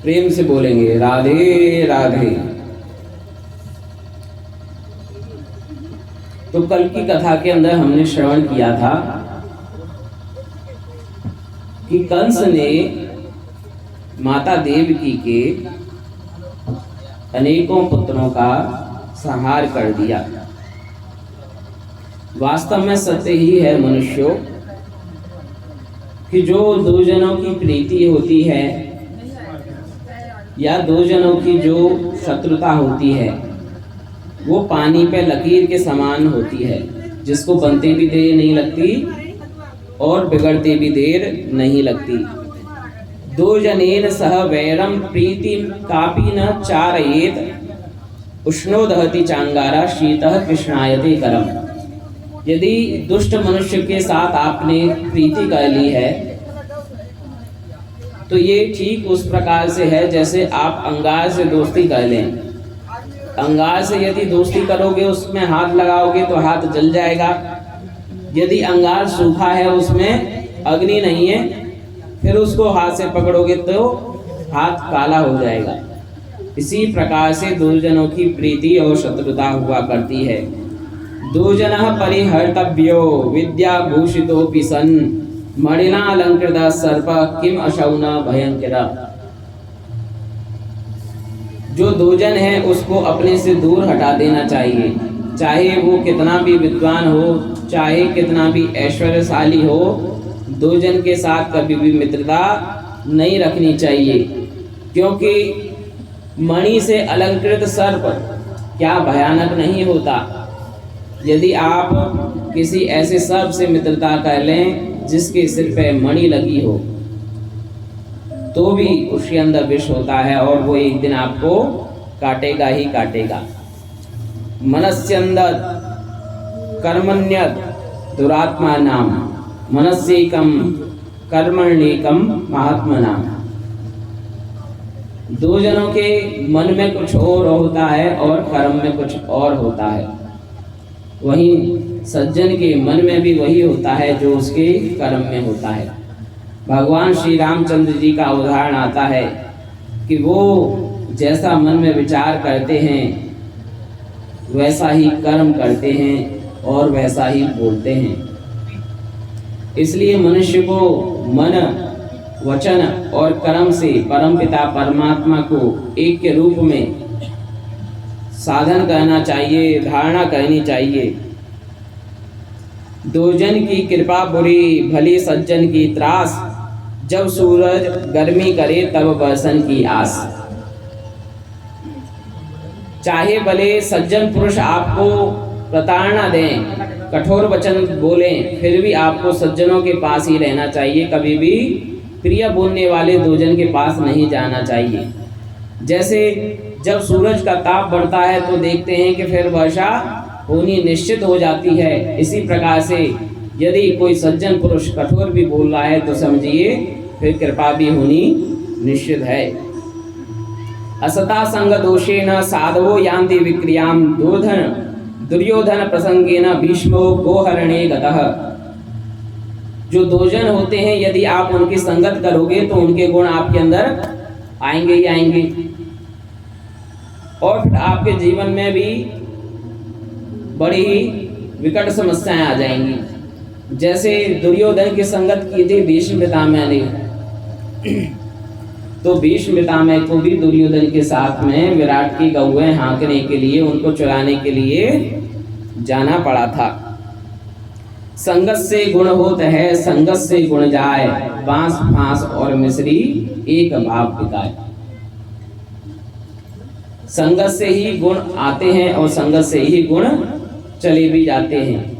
प्रेम से बोलेंगे राधे राधे। तो कल की कथा के अंदर हमने श्रवण किया था कि कंस ने माता देवकी के अनेकों पुत्रों का संहार कर दिया। वास्तव में सत्य ही है मनुष्यों कि जो दो जनों की प्रीति होती है या दो जनों की जो शत्रुता होती है वो पानी पे लकीर के समान होती है, जिसको बनते भी देर नहीं लगती और बिगड़ते भी देर नहीं लगती। दो जनेन सह वैरम प्रीति कापी न चारयेत उष्णो दहति चांगारा शीतः कृष्णायते करम। यदि दुष्ट मनुष्य के साथ आपने प्रीति कर ली है तो ये ठीक उस प्रकार से है जैसे आप अंगार से दोस्ती कर लें। अंगार से यदि दोस्ती करोगे, उसमें हाथ लगाओगे तो हाथ जल जाएगा। यदि अंगार सूखा है, उसमें अग्नि नहीं है, फिर उसको हाथ से पकड़ोगे तो हाथ काला हो जाएगा। इसी प्रकार से दो जनों की प्रीति और शत्रुता हुआ करती है। दो जनः परिहर्तव्यो विद्याभूषितोऽपि सन् मणिना अलंकृतः सर्प किम अशौना भयंकरा। जो दो जन है उसको अपने से दूर हटा देना चाहिए, चाहे वो कितना भी विद्वान हो, चाहे कितना भी ऐश्वर्यशाली हो। दो जन के साथ कभी भी मित्रता नहीं रखनी चाहिए, क्योंकि मणि से अलंकृत सर्प क्या भयानक नहीं होता। यदि आप किसी ऐसे सर्प से मित्रता कर लें जिसके सिर पे मणि लगी हो तो भी उसके अंदर विष होता है और वो एक दिन आपको काटेगा ही काटेगा। मनस्यंदर कर्मण्यत दुरात्मा नाम मनस्येकम कर्मण्येकम महात्मा नाम। दो जनों के मन में कुछ और होता है और कर्म में कुछ और होता है। वहीं सज्जन के मन में भी वही होता है जो उसके कर्म में होता है। भगवान श्री रामचंद्र जी का उदाहरण आता है कि वो जैसा मन में विचार करते हैं वैसा ही कर्म करते हैं और वैसा ही बोलते हैं। इसलिए मनुष्य को मन, वचन और कर्म से परमपिता परमात्मा को एक के रूप में साधन करना चाहिए, धारणा करनी चाहिए। दो जन की कृपा बुरी भली सज्जन की त्रास, जब सूरज गर्मी करे तब बरसन की आस। चाहे भले सज्जन पुरुष आपको प्रताड़ना दें, कठोर वचन बोलें, फिर भी आपको सज्जनों के पास ही रहना चाहिए। कभी भी प्रिय बोलने वाले दो जन के पास नहीं जाना चाहिए। जैसे जब सूरज का ताप बढ़ता है तो देखते हैं कि फिर वर्षा होनी निश्चित हो जाती है। इसी प्रकार से यदि कोई सज्जन पुरुष कठोर भी बोल रहा है तो समझिए फिर कृपा भी होनी निश्चित है। असता संग दोषेन साधवो यान्ति विक्रियाम दुर्योधन प्रसंगेन भीष्मो गोहरणे गतः। जो दो जन होते हैं यदि आप उनकी संगत करोगे तो उनके गुण आपके अंदर आएंगे ही आएंगे और फिर आपके जीवन में भी बड़ी ही विकट समस्याएं आ जाएंगी। जैसे दुर्योधन की संगत की थी भीष्म पितामह ने, तो भीष्म पितामह को भी दुर्योधन के साथ में विराट की गौएं हाँकने के लिए, उनको चुराने के लिए जाना पड़ा था। संगत से गुण होत है, संगत से गुण जाए, बांस फांस और मिश्री एक भाव बिकाए। संगत से ही गुण आते हैं और संगत से ही गुण चले भी जाते हैं।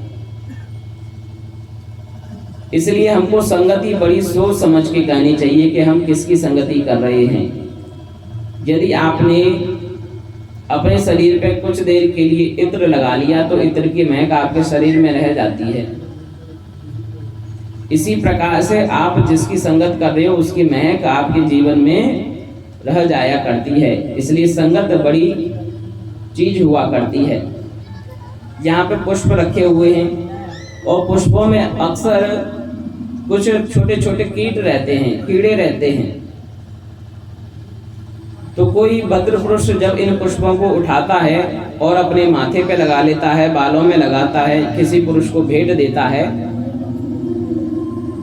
इसलिए हमको संगति बड़ी सोच समझ के करनी चाहिए कि हम किसकी संगति कर रहे हैं। यदि आपने अपने शरीर पे कुछ देर के लिए इत्र लगा लिया तो इत्र की महक आपके शरीर में रह जाती है। इसी प्रकार से आप जिसकी संगत कर रहे हो उसकी महक आपके जीवन में रह जाया करती है। इसलिए संगत बड़ी चीज हुआ करती है। यहाँ पे पुष्प रखे हुए हैं और पुष्पों में अक्सर कुछ छोटे छोटे कीट रहते हैं, कीड़े रहते हैं। तो कोई भद्र पुरुष जब इन पुष्पों को उठाता है और अपने माथे पे लगा लेता है, बालों में लगाता है, किसी पुरुष को भेंट देता है,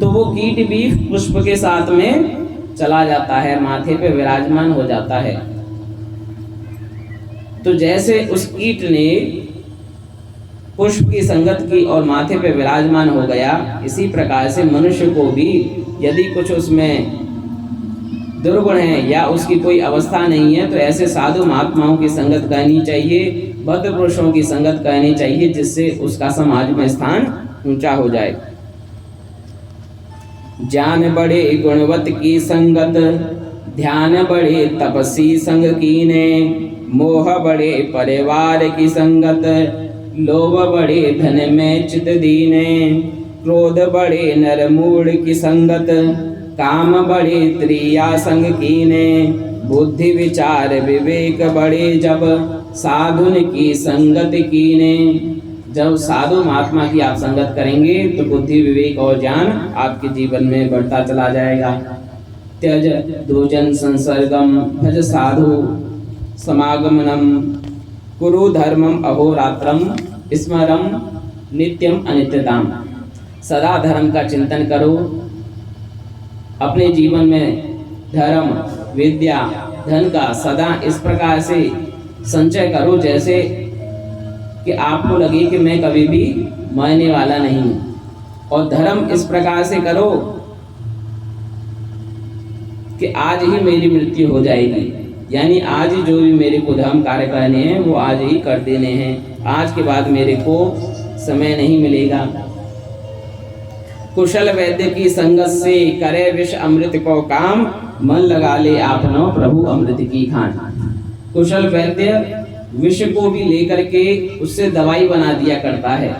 तो वो कीट भी पुष्प के साथ में चला जाता है, माथे पे विराजमान हो जाता है। तो जैसे उस कीट ने पुष्प की संगत की और माथे पे विराजमान हो गया, इसी प्रकार से मनुष्य को भी यदि कुछ उसमें दुर्गुण है या उसकी कोई अवस्था नहीं है, तो ऐसे साधु महात्माओं की संगत करनी चाहिए, भद्र पुरुषों की संगत करनी चाहिए, जिससे उसका समाज में स्थान ऊंचा हो जाए। ज्ञान बड़े गुणवत की संगत, ध्यान बड़े तपस्वी संग कीने, मोह बड़े परिवार की संगत, लोभ बड़े धन में चित दीने, क्रोध बड़े नर मूढ़ की संगत, काम बड़े त्रिया संग कीने, बुद्धि विचार विवेक बड़े जब साधुन की संगत कीने। जब साधु महात्मा की आप संगत करेंगे तो बुद्धि विवेक और ज्ञान आपके जीवन में बढ़ता चला जाएगा। त्यज दुर्जन संसर्गम भज साधु समागमनम, कुरु धर्मम अहोरात्रम स्मरम नित्यम अनित्यताम। सदा धर्म का चिंतन करो, अपने जीवन में धर्म विद्या धन का सदा इस प्रकार से संचय करो जैसे कि आपको लगे कि मैं कभी भी मरने वाला नहीं हूँ। और धर्म इस प्रकार से करो कि आज ही मेरी मृत्यु हो जाएगी, यानी आज ही जो भी मेरे को धर्म कार्य करने हैं वो आज ही कर देने हैं, आज के बाद मेरे को समय नहीं मिलेगा। कुशल वैद्य की संगत से करे विष अमृत को काम, मन लगा ले आपनो प्रभु अमृत की खान। कुशल वैद्य विष को भी लेकर के उससे दवाई बना दिया करता है।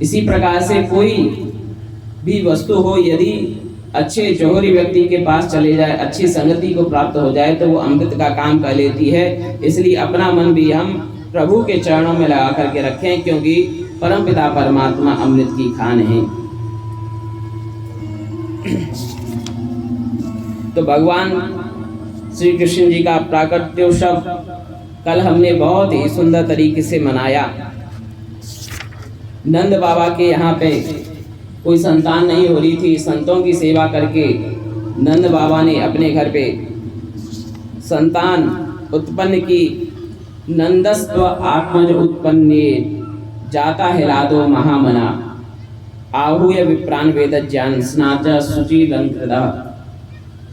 इसी प्रकार से कोई भी वस्तु हो, यदि अच्छे जौहरी व्यक्ति के पास चले जाए, अच्छी संगति को प्राप्त हो जाए, तो वो अमृत का काम कर लेती है। इसलिए अपना मन भी हम प्रभु के चरणों में लगा करके रखें, क्योंकि परमपिता परमात्मा अमृत की खान है। तो भगवान श्री कृष्ण जी का प्राकट्योत्सव कल हमने बहुत ही सुंदर तरीके से मनाया। नंद बाबा के यहाँ पे कोई संतान नहीं हो रही थी, संतों की सेवा करके नंद बाबा ने अपने घर पे संतान उत्पन्न की। नंदस्त्व आत्मज उत्पन्ने जाता हिलादो महामना, आहूय विप्रान वेद ज्ञान स्नाचा शुचि लंकृता।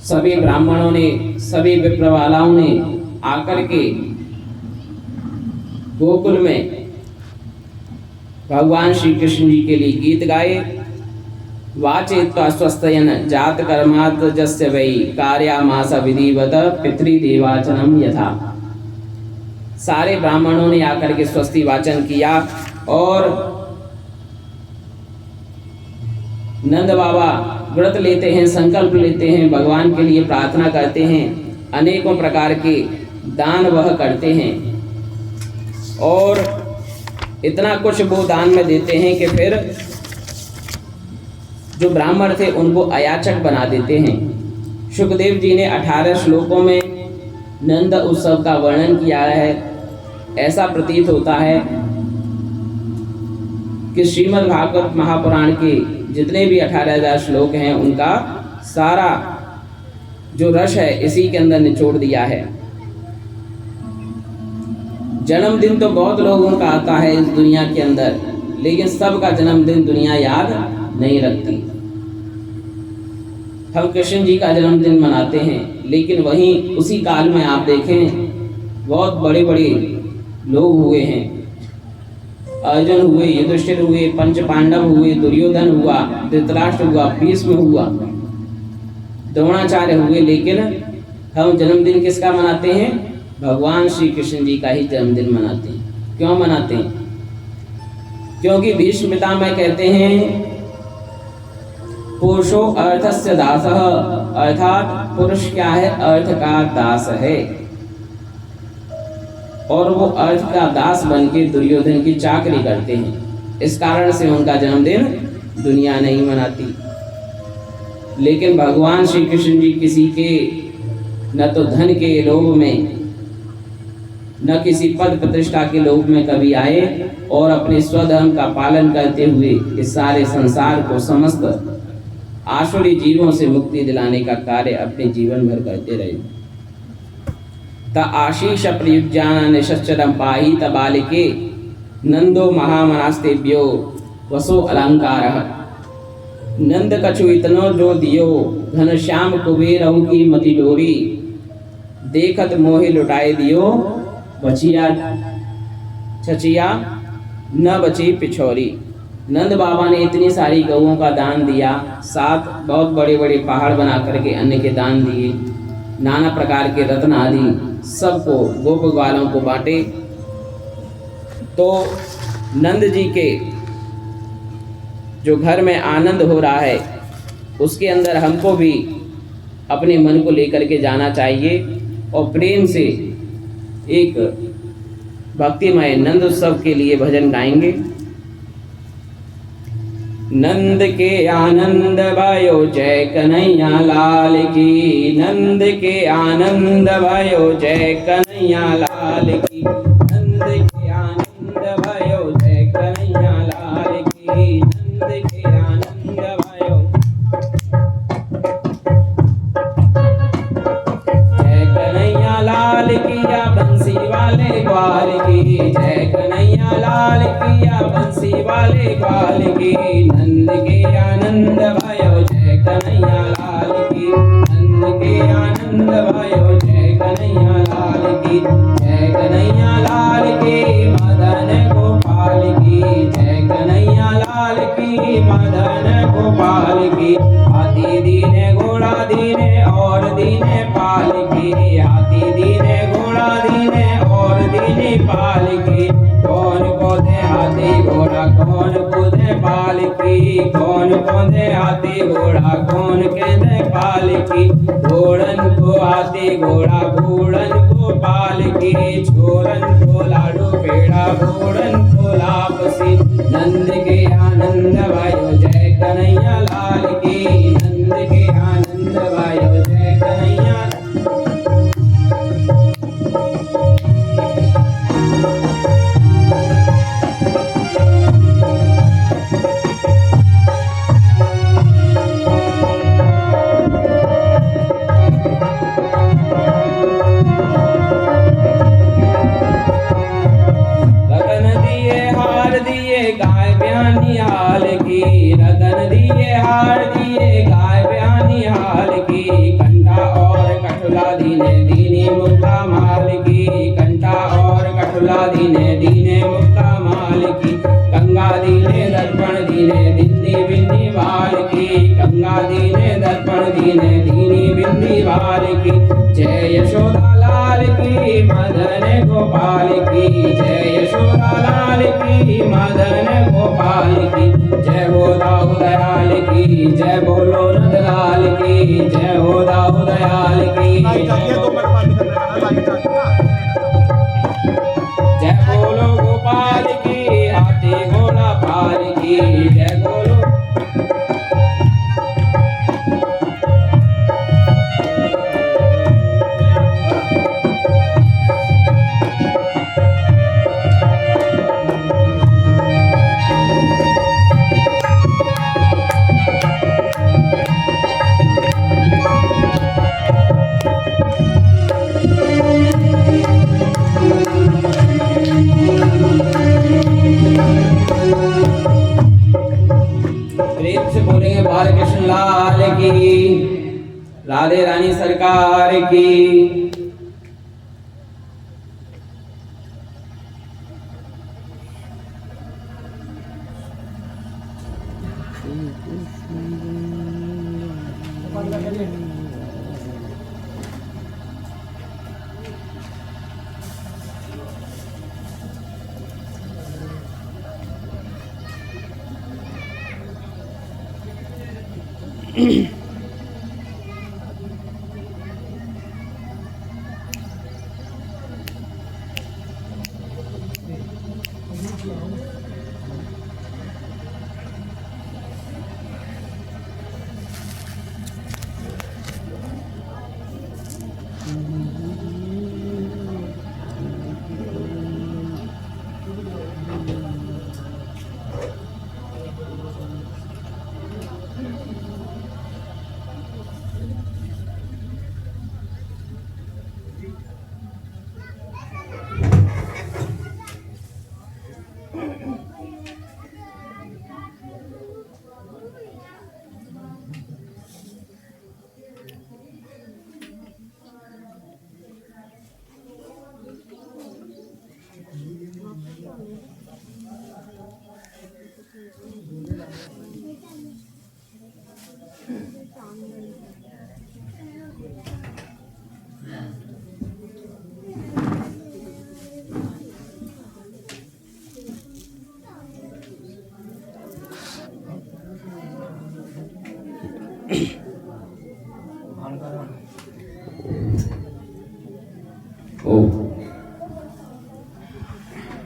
सभी ब्राह्मणों ने, सभी विप्रवालाओं ने आकर के गोकुल में भगवान श्री कृष्ण जी के लिए गीत गाए। वाचेत्वा स्वस्तयन जात कर्मात् जस्य वै, कार्यामास विधिवत पितृदेवाचनम यथा। सारे ब्राह्मणों ने आकर के स्वस्ति वाचन किया और नंद बाबा व्रत लेते हैं, संकल्प लेते हैं, भगवान के लिए प्रार्थना करते हैं, अनेकों प्रकार के दान वह करते हैं और इतना कुछ वो दान में देते हैं कि फिर जो ब्राह्मण थे उनको अयाचक बना देते हैं। शुकदेव जी ने 18 श्लोकों में नंद उत्सव का वर्णन किया है। ऐसा प्रतीत होता है कि श्रीमद् भागवत महापुराण के जितने भी 18,000 श्लोक हैं उनका सारा जो रस है इसी के अंदर निचोड़ दिया है। जन्मदिन तो बहुत लोगों का आता है इस दुनिया के अंदर, लेकिन सबका जन्मदिन दुनिया याद नहीं रखती। हम कृष्ण जी का जन्मदिन मनाते हैं, लेकिन वहीं उसी काल में आप देखें बहुत बड़े बड़े लोग हुए हैं। अर्जुन हुए, युधिष्ठिर हुए, पंच पांडव हुए, दुर्योधन हुआ, धृतराष्ट्र हुआ, भीष्म हुआ, द्रोणाचार्य हुए, लेकिन हम जन्मदिन किसका मनाते हैं? भगवान श्री कृष्ण जी का ही जन्मदिन मनाते हैं। क्यों मनाते हैं? क्योंकि भीष्म पितामह कहते हैं पुरुषो अर्थस्य दासः, अर्थात पुरुष क्या है? अर्थ का दास है। और वो अर्थ का दास बनके दुर्योधन की चाकरी करते हैं। इस कारण से उनका जन्मदिन दुनिया नहीं मनाती। लेकिन भगवान श्री कृष्ण जी किसी के न तो धन के लोभ में, न किसी पद प्रतिष्ठा के लोभ में कभी आए, और अपने स्वधर्म का पालन करते हुए इस सारे संसार को समस्त आसुरी जीवों से मुक्ति दिलाने का कार्य अपने जीवन भर करते रहे। त आशीष प्रयुज्यान निश्चरम पाही तबालिके नंदो महामनास्तेभ्यो वसो अलंकार। नंद कछु इतनो जो दियो घन श्याम कुबेरहु की मति डोरी। देखत मोहि लुटाए दियो बचिया छचिया न बची पिछोरी। नंद बाबा ने इतनी सारी गऊओं का दान दिया, साथ बहुत बड़े बड़े पहाड़ बना करके अन्न के दान दिए, नाना प्रकार के रत्न आदि सबको गोप ग्वालों को बांटे। तो नंद जी के जो घर में आनंद हो रहा है उसके अंदर हमको भी अपने मन को लेकर के जाना चाहिए और प्रेम से एक भक्तिमय नंद उत्सव के लिए भजन गाएंगे। नंद के आनंद भयो जय कन्हैया लाल की। नंद के आनंद भयो जय कन्हैया लाल की। नंद के आनंद भयो जय कन्हैया लाल की। नंद के आनंद भयो जय कन्हैया लाल की या बंसी वाले ग्वाल की। जय कन्हैया लाल की या बंसी वाले ग्वाल की। नंद के आनंद भयो जय कन्हैया लाल की। नंद के आनंद भयो जय कन्हैया लाल की। जय कन्हैया लाल की मदन गोपाल की। जय कन्हैया लाल की मदन गोपाल की। हाथी दीने घोड़ा दीने और दीने पाल की। हाथी दीने घोड़ा दीने और दीने पाल की। कौन को दे हाथी घोड़ा कौन को दे पाल की। कौन को दे हाथी घोड़ा कौन के दे पाल की। घोड़न को हाथी घोड़ा घोड़न को पाल की। छोरन को लाडू पेड़ा घोड़न को लापसी। नंद के आनंद भयो जय कन्हैया लाल की। नंद के आनंद भयो जय कन्हैया। गाय ब्यानी हाल की। रतन दिए हार दिए गाय ब्यानी हाल की। कंठा और कठुला दीने दीने मुक्ता माल की। कंठा और कठुला दीने दीने मुक्ता माल की। गंगा दीने दर्पण दीने दिन्नी बिन्नी बाल की। गंगा दीने दर्पण दीने दीनी बिन्नी बाल की। जय यशोदा लाल की मदन गोपाल की। जय यशोदा लाल की मदन गोपाल की। जय हो दाऊ दयाल की। जय बोलो नंद लाल की। जय हो दाऊ दयाल की। जय बोलो गोपाल की हाथी घोड़ा पाल की। जय बोलो बालकृष्ण लाल की। राधे रानी सरकार की।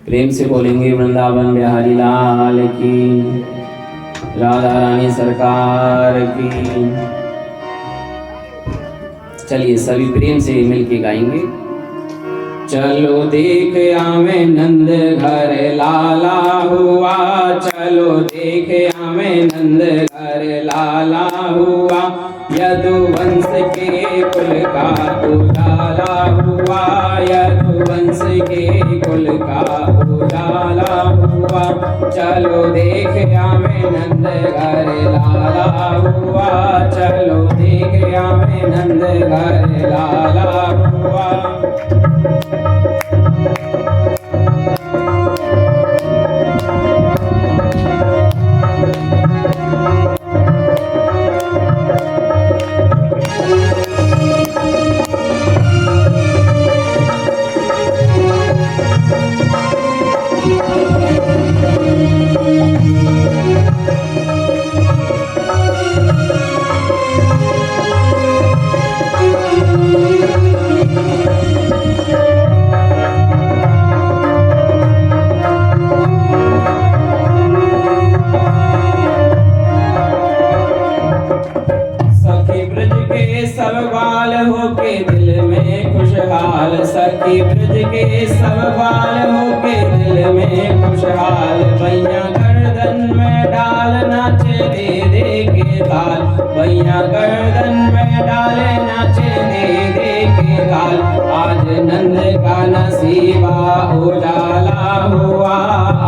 प्रेम से बोलेंगे वृंदावन बिहारी लाल की, राधा रानी सरकार की। चलिए सभी प्रेम से मिलके गाएंगे। चलो देख आवे नंद घर लाला हुआ, चलो देख आवे नंद घर लाला हुआ, यदुवंश के कुल का उजाला हुआ, यदुवंश के कुल का उजाला हुआ, चलो देख आवे नंद घर लाला हुआ, चलो देख आवे नंद घर लाला हुआ। सब बाल होके दिल में खुशहाल, सखी ब्रज के सब बाल होके दिल में खुशहाल, भैया गर्दन में डाल नाचे दे दे के ताल, भैया गर्दन में डाले नाचे दे दे के ताल। आज नंद का नसीबा उजाला हुआ,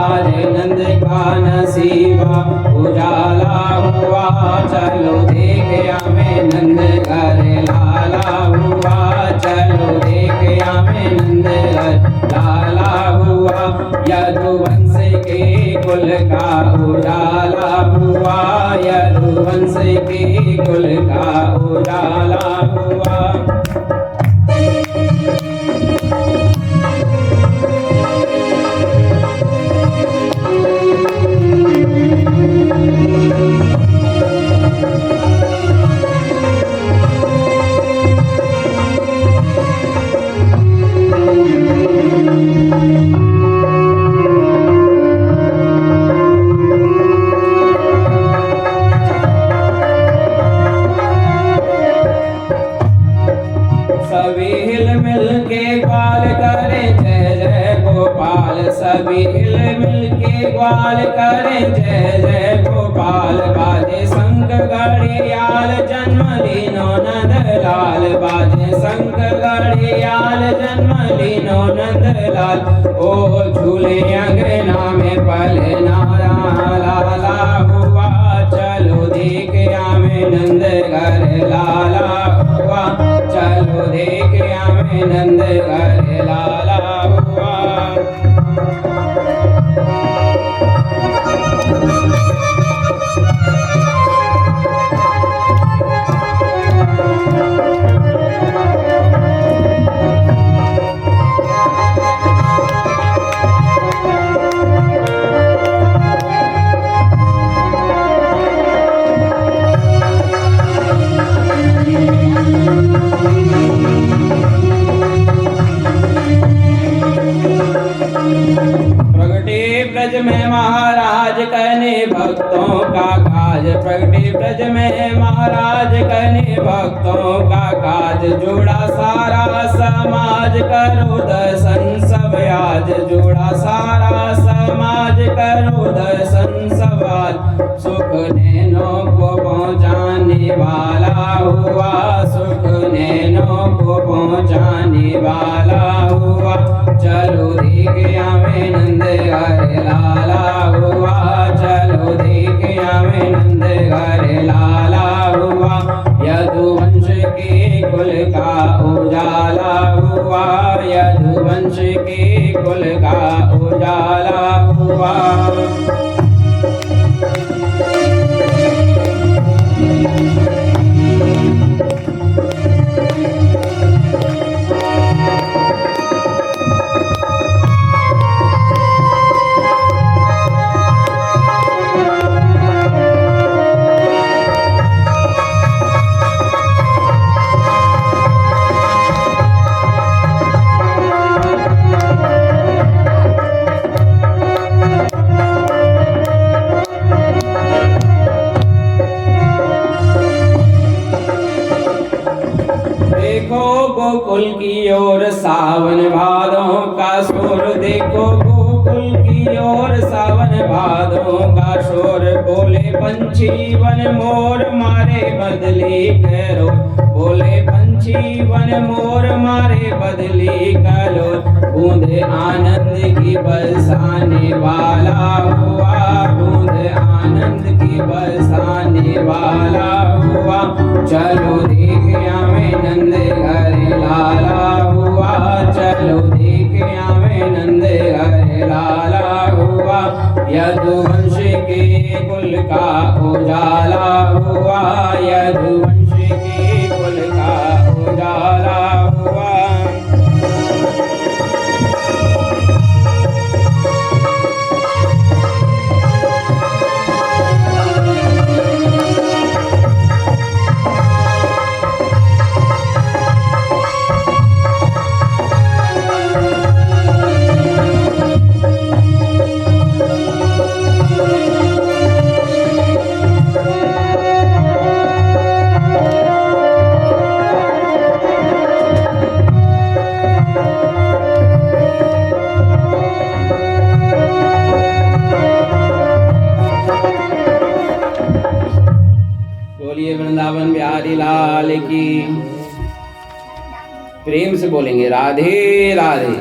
आज नंद का नसीबा उजाला हुआ, चलो देख आवे नंद घर लाला हुआ, चलो देख आवे नंद घर लाला हुआ, यदुवंश के कुल का उजाला हुआ, यदुवंश के कुल का उजाला हुआ। सभी हिल मिल के ग्वाल करे जय जय गोपाल, सभी हिल मिल के ग्वाल करे जय जय गोपाल, बाजे शंख घड़ियाल जन्म लीनो नंद लाल, बाजे शंख घड़ियाल जन्म लीनो नंद लाल, ओ झूले अंगना में पलना लाला हुआ, चलो देख आवे नंद घर लाला हुआ, चलो देख आवे नंद घर लाला हुआ। प्रगटे ब्रज में महाराज कहने भक्तों का काज, प्रगटे ब्रज में महाराज कहने भक्तों का काज, जोड़ा सारा करो दर्शन सब आज, जोड़ा सारा समाज करो दर्शन सब आज। सुख नैनों को पहुँचाने वाला हुआ, सुख नैनों को पहुँचाने वाला हुआ। चलो देख आवे नंद घर लाला हुआ, चलो देख आवे नंद घर लाला हुआ। यदुवंश के कुल का उजाला हुआ, यदुवंश के कुल का उजाला हुआ। गोकुल की ओर सावन भादों का शोर, देखो गोकुल की ओर सावन भादों का शोर। बोले पंछी वन मोर मारे बदली करो, बोले पंछी वन मोर मारे बदली करो। बूंद आनंद की बरसाने वाला हुआ, बूंद आनंद की बरसाने वाला हुआ। चलो देख आवे नंद घर लाला हुआ, चलो देख आवे नंद घर लाला हुआ। यदुवंश के कुल का उजाला हुआ, यदुवंश के कुल का उजाला हुआ। वृंदावन बिहारी लाल की। प्रेम से बोलेंगे राधे राधे।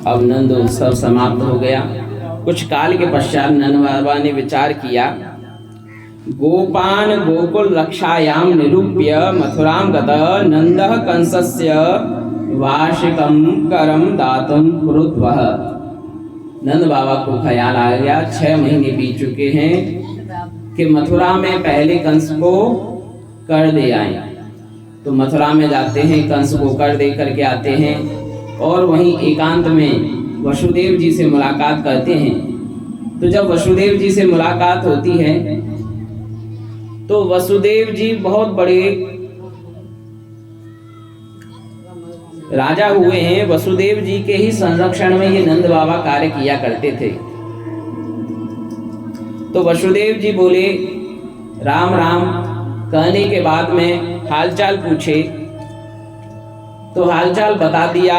अब नंद उत्सव समाप्त हो गया। कुछ काल के पश्चात नंद बाबा ने विचार किया, गोपान गोकुल रक्षायाम निरूप्य मथुरां गतः नंदः कंसस्य वार्षिकं करम दातुं क्रुद्धः। नंद बाबा को ख्याल आ गया 6 महीने बीत चुके हैं कि मथुरा में पहले कंस को कर दे आए। तो मथुरा में जाते हैं, कंस को कर दे करके आते हैं और वहीं एकांत में वसुदेव जी से मुलाकात करते हैं। तो जब वसुदेव जी से मुलाकात होती है तो वसुदेव जी बहुत बड़े राजा हुए हैं। वसुदेव जी के ही संरक्षण में ये नंद बाबा कार्य किया करते थे। तो वसुदेव जी बोले राम राम कहने के बाद में हालचाल पूछे तो हालचाल बता दिया।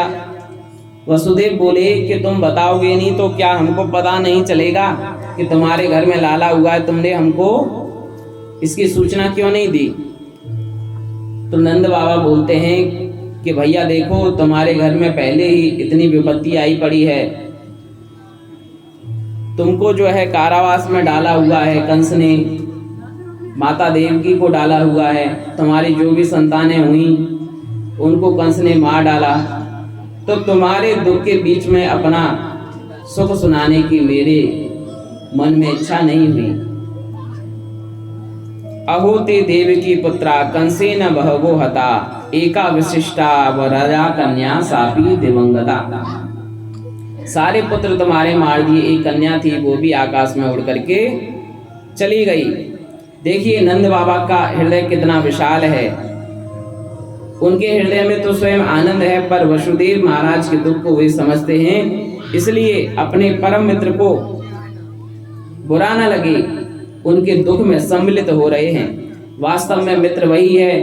वसुदेव बोले कि तुम बताओगे नहीं तो क्या हमको पता नहीं चलेगा कि तुम्हारे घर में लाला हुआ है, तुमने हमको इसकी सूचना क्यों नहीं दी। तो नंद बाबा बोलते हैं कि भैया देखो तुम्हारे घर में पहले ही इतनी विपत्ति आई पड़ी है, तुमको जो है कारावास में डाला हुआ है कंस ने, माता देवकी को डाला हुआ है, तुम्हारी जो भी संतानें हुई उनको कंस ने मार डाला। तो तुम्हारे दुख के बीच में अपना सुख सुनाने की मेरे मन में इच्छा नहीं हुई। अहोते देवकी पुत्रा कंसेन बहवो हता, एका विशिष्टा व राजा कन्या सापी दिवंगता। सारे पुत्र तुम्हारे मार दिए, एक कन्या थी वो भी आकाश में उड़ करके चली गई। देखिए नंद बाबा का हृदय कितना विशाल है। उनके हृदय में तो स्वयं आनंद है, पर वसुदेव महाराज के दुख को वे समझते हैं, इसलिए अपने परम मित्र को बुरा न लगे उनके दुख में सम्मिलित हो रहे हैं। वास्तव में मित्र वही है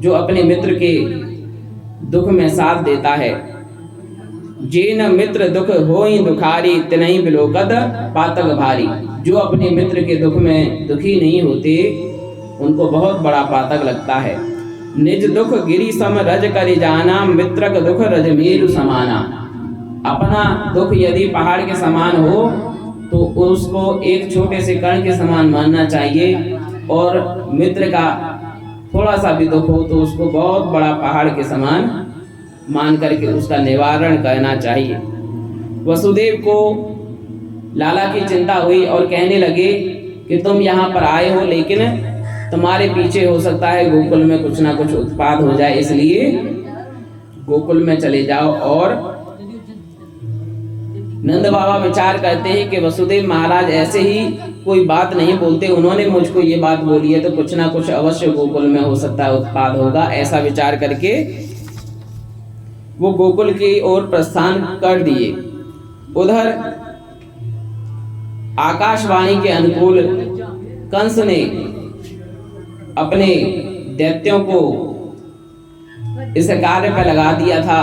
जो अपने मित्र के दुख में साथ देता है। जेन मित्र दुख होई दुखारी तिनहि बिलोकत पातक भारी। जो अपने मित्र के दुख में दुखी नहीं होते उनको बहुत बड़ा पातक लगता है। निज दुख गिरि सम रज करि जाना, मित्रक दुख रज मेरु समाना। अपना दुख यदि पहाड़ के समान हो तो उसको एक छोटे से कण के समान मानना चाहिए, और मित्र का थोड़ा सा भी दुख हो तो उसको बहुत बड़ा पहाड़ के समान मान करके उसका निवारण करना चाहिए। वसुदेव को लाला की चिंता हुई और कहने लगे कि तुम यहाँ पर आए हो, लेकिन तुम्हारे पीछे हो सकता है गोकुल में कुछ ना कुछ उत्पात हो जाए, इसलिए गोकुल में चले जाओ। और नंद बाबा विचार करते हैं कि वसुदेव महाराज ऐसे ही कोई बात नहीं बोलते, उन्होंने मुझको ये बात बोली है तो कुछ ना कुछ अवश्य गोकुल में हो सकता है उत्पात होगा। ऐसा विचार करके वो गोकुल की ओर प्रस्थान कर दिए। उधर आकाशवाणी के अनुकूल कंस ने अपने दैत्यों को इस कार्य पर लगा दिया था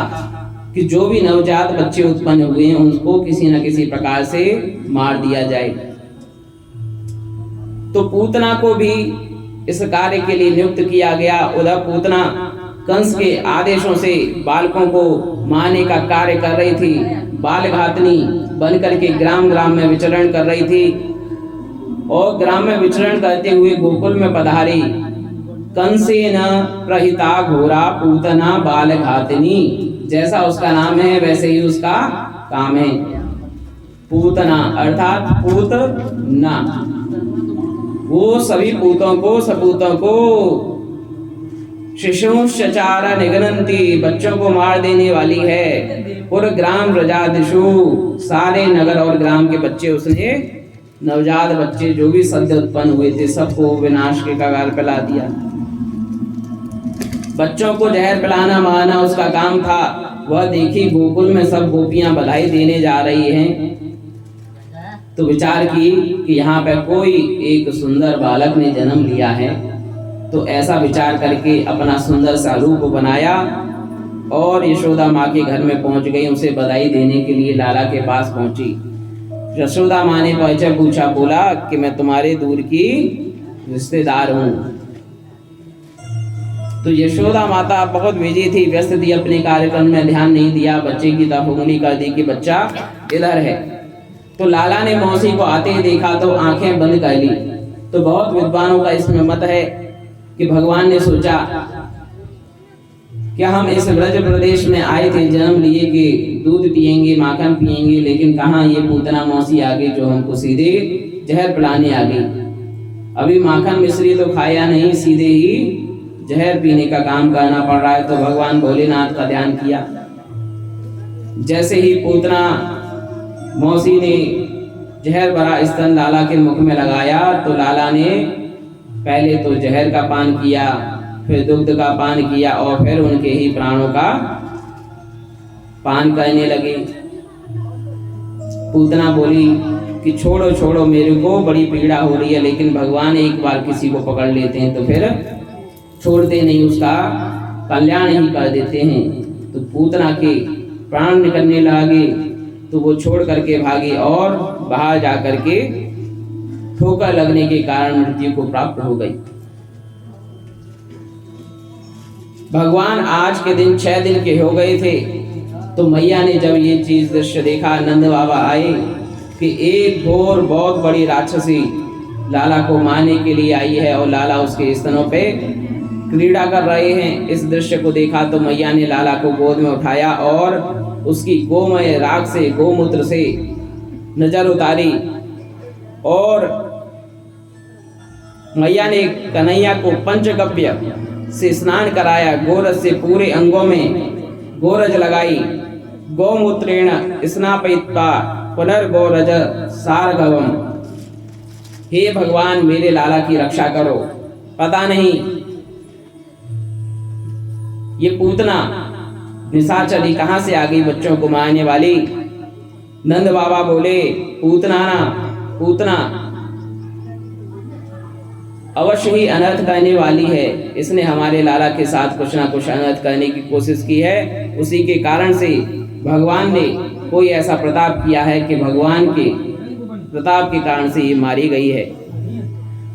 कि जो भी नवजात बच्चे उत्पन्न हुए हैं उनको किसी न किसी प्रकार से मार दिया जाए। तो पूतना को भी इस कार्य के लिए नियुक्त किया गया। उधर पूतना कंस के आदेशों से बालकों को मारने का कार्य कर रही थी। बाल घातनी बन करके ग्राम ग्राम में विचरण कर रही थी, और ग्राम में विचरण करते हुए गोकुल में पधारी। कंसेन प्रहिता घोरा पूतना बाल घातनी। जैसा उसका नाम है वैसे ही उसका काम है, पूतना अर्थात पूतना। वो सभी पूतों को सपूतों को शिशुश्चारा निगनंती, बच्चों को मार देने वाली है। पूरे ग्राम रजादिशु, सारे नगर और ग्राम के बच्चे उसने, नवजात बच्चे जो भी सद्य उत्पन्न हुए थे सबको विनाश के कगार पे ला दिया। बच्चों को जहर पिलाना मारना उसका काम था। वह देखी गोकुल में सब गोपियां बधाई देने जा रही हैं, तो विचार की कि यहाँ पे कोई एक सुंदर बालक ने जन्म लिया है। तो ऐसा विचार करके अपना सुंदर सा रूप बनाया और यशोदा माँ के घर में पहुंच गई। उसे बधाई देने के लिए लाला के पास पहुंची। यशोदा माँ ने पहुंचा पूछा, बोला कि मैं तुम्हारे दूर की रिश्तेदार हूँ। तो यशोदा माता बहुत बिजी थी, व्यस्त थी, अपने कार्यक्रम में ध्यान नहीं दिया। बच्चे की तरफ उंगली कर दी कि बच्चा इधर है। तो लाला ने मौसी को आते ही देखा तो आंखें बंद कर ली। तो बहुत विद्वानों का इसमें मत है कि भगवान ने सोचा क्या हम इस ब्रज प्रदेश में आए थे, जन्म लिए कि दूध पिएंगे, माखन पिएंगे, लेकिन कहाँ ये पूतना मौसी आ गई जो हमको सीधे जहर पिलाने आ गई। अभी माखन मिश्री तो खाया नहीं, सीधे ही जहर पीने का काम करना पड़ रहा है। तो भगवान भोलेनाथ का ध्यान किया। जैसे ही पूतना मौसी ने जहर भरा स्तन लाला के मुख में लगाया तो लाला ने पहले तो जहर का पान किया, फिर दुग्ध का पान किया और फिर उनके ही प्राणों का पान करने लगे। पूतना बोली कि छोड़ो छोड़ो, मेरे को बड़ी पीड़ा हो रही है, लेकिन भगवान एक बार किसी को पकड़ लेते हैं तो फिर छोड़ते नहीं, उसका कल्याण ही कर देते हैं। तो पूतना के प्राण निकलने लगे तो वो छोड़ करके भागी और बाहर जा करके ठोकर लगने के कारण मृत्यु को प्राप्त हो गई। भगवान आज के दिन 6 दिन के हो गए थे। तो मैया ने जब ये चीज दृश्य देखा, नंद बाबा आए कि एक घोर बहुत बड़ी राक्षसी लाला को मारने के लिए आई है और लाला उसके स्तनों पे क्रीड़ा कर रहे हैं। इस दृश्य को देखा तो मैया ने लाला को गोद में उठाया और उसकी गोमय राख से, गोमूत्र से नजर उतारी और मैया ने कन्हैया को पंचगव्य से स्नान कराया। गोरज से पूरे अंगों में गोरज लगाई। गोमूत्रेण स्नापयित्वा पुनर्गोरज सारगवम। हे भगवान, मेरे लाला की रक्षा करो। पता नहीं ये पूतना निशाचरी कहाँ से आ गई बच्चों को मारने वाली? नंद बाबा बोले पूतना अवश्य ही अनर्थ करने वाली है। इसने हमारे लाला के साथ कुछ ना कुछ अनर्थ करने की कोशिश की है। उसी के कारण से भगवान ने कोई ऐसा प्रताप किया है कि भगवान के प्रताप के कारण से ये मारी गई है।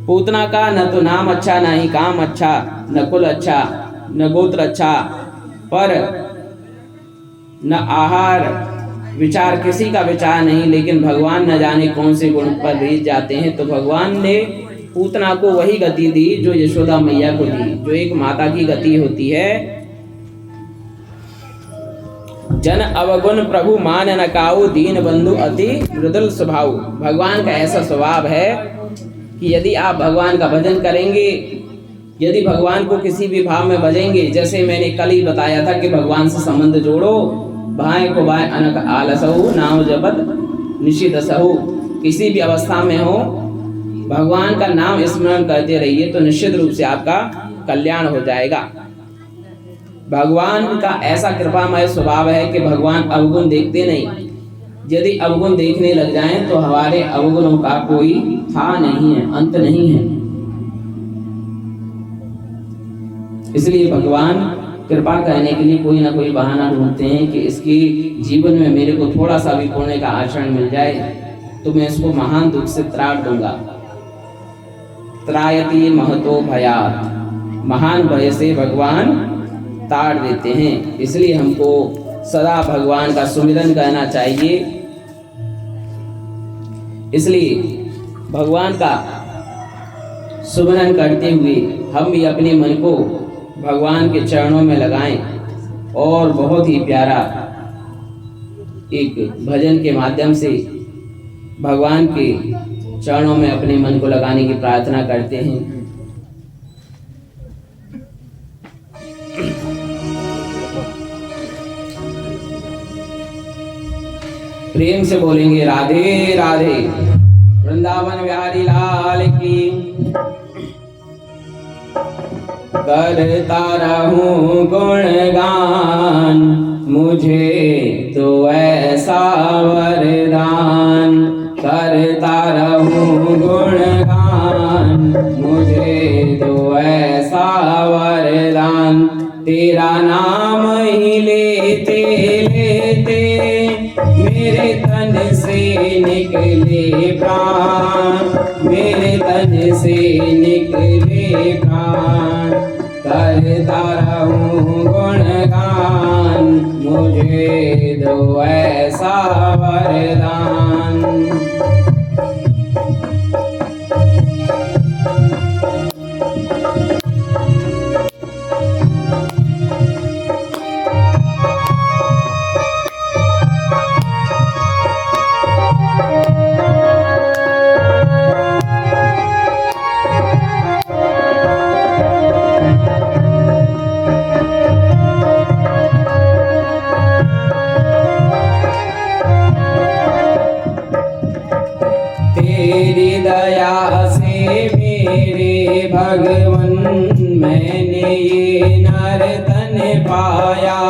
पूतना का न तो नाम अच्छा, न ही काम अच्छा, न कुल अच्छा, न गोत्र अच्छा, पर न आहार विचार, किसी का विचार नहीं। लेकिन भगवान न जाने कौन से गुण पर रीझ जाते हैं, तो भगवान ने पूतना को वही गति दी जो यशोदा मैया को दी, जो एक माता की गति होती है। जन अवगुण प्रभु मान न काऊ, दीन बंधु अति मृदुल स्वभाव। भगवान का ऐसा स्वभाव है कि यदि आप भगवान का भजन करेंगे, यदि भगवान को किसी भी भाव में भजेंगे, जैसे मैंने कल ही बताया था कि भगवान से संबंध जोड़ो। भाए को भाए अनक आलसहु, नाम जपत निशित सहु। किसी भी अवस्था में हो, भगवान का नाम स्मरण करते रहिए तो निश्चित रूप से आपका कल्याण हो जाएगा। भगवान का ऐसा कृपामय स्वभाव है कि भगवान अवगुण देखते नहीं। यदि अवगुण देखने लग जाएं तो हमारे अवगुणों का कोई था नहीं है, अंत नहीं है। इसलिए भगवान कृपा करने के लिए कोई ना कोई बहाना ढूंढते हैं कि इसके जीवन में मेरे को थोड़ा सा भी पुण्य का आचरण मिल जाए तो मैं इसको महान दुख से त्राण दूंगा। त्रायति महतो भयात, महान भय से भगवान ताड़ देते हैं। इसलिए हमको सदा भगवान का सुमिरन करना चाहिए। इसलिए भगवान का सुमिरन करते हुए हम भी अपने मन को भगवान के चरणों में लगाएं और बहुत ही प्यारा एक भजन के माध्यम से भगवान के चरणों में अपने मन को लगाने की प्रार्थना करते हैं। प्रेम से बोलेंगे राधे राधे, वृंदावन बिहारी लाल की। करता रहूं गुणगान, मुझे तो ऐसा वरदान। करता रहूं गुणगान, मुझे तो ऐसा वरदान। तेरा नाम ही लेते लेते मेरे तन से निकले प्राण, मेरे तन से निकले प्राण। करता रहूं गुणगान, मुझे दो ऐसा वरदान। तेरी दया से मेरे भगवन मैंने ये नर्तन पाया।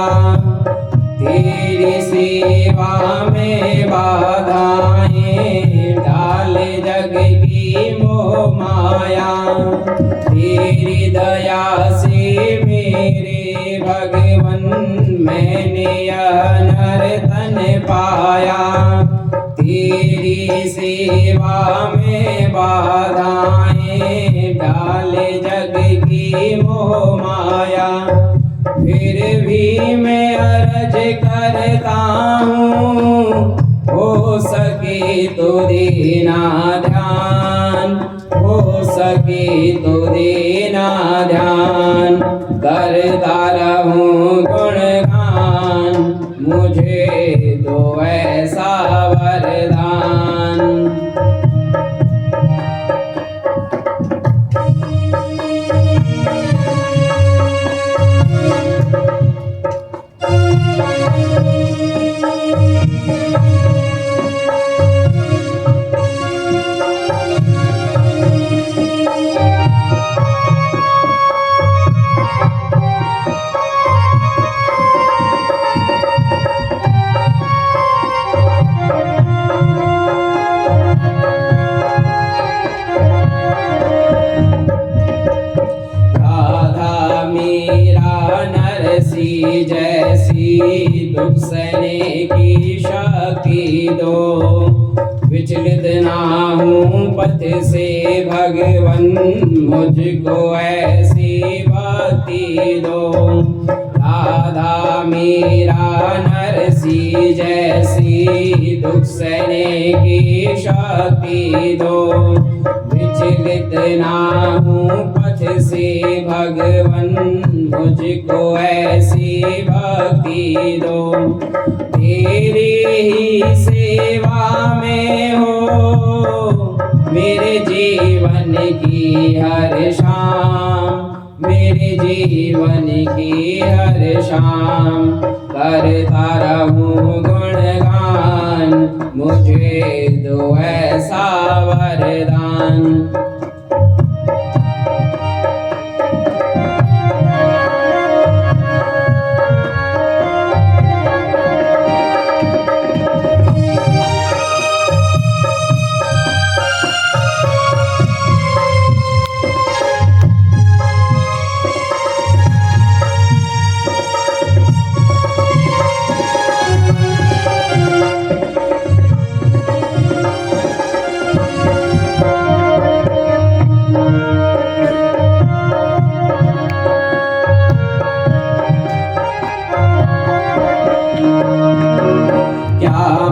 तेरी सेवा में बाधाएं डाल जग की मोह माया। तेरी दया से मेरे भगवन मैंने यह नर्तन पाया। तेरी सेवा में बाधाएं डाले जग की मोह माया। फिर भी मैं अर्ज करता हूँ, हो सके तो देना ध्यान, हो सके तो देना ध्यान। करता रहूं गुणगान, मुझे दो ऐसा वरदान। की शक्ति दो। विचलित ना हूँ पथ से भगवन, मुझको ऐसी भक्ति दो। राधा मीरा नरसी जैसी, दुख सहने की शक्ति दो। विचलित ना हूँ पथ से भगवन, मुझको ऐसी भक्ति दो। तेरी ही सेवा में हो मेरे जीवन की हर शाम, मेरे जीवन की हर शाम। करता रहूं गुणगान, मुझे दो ऐसा वरदान।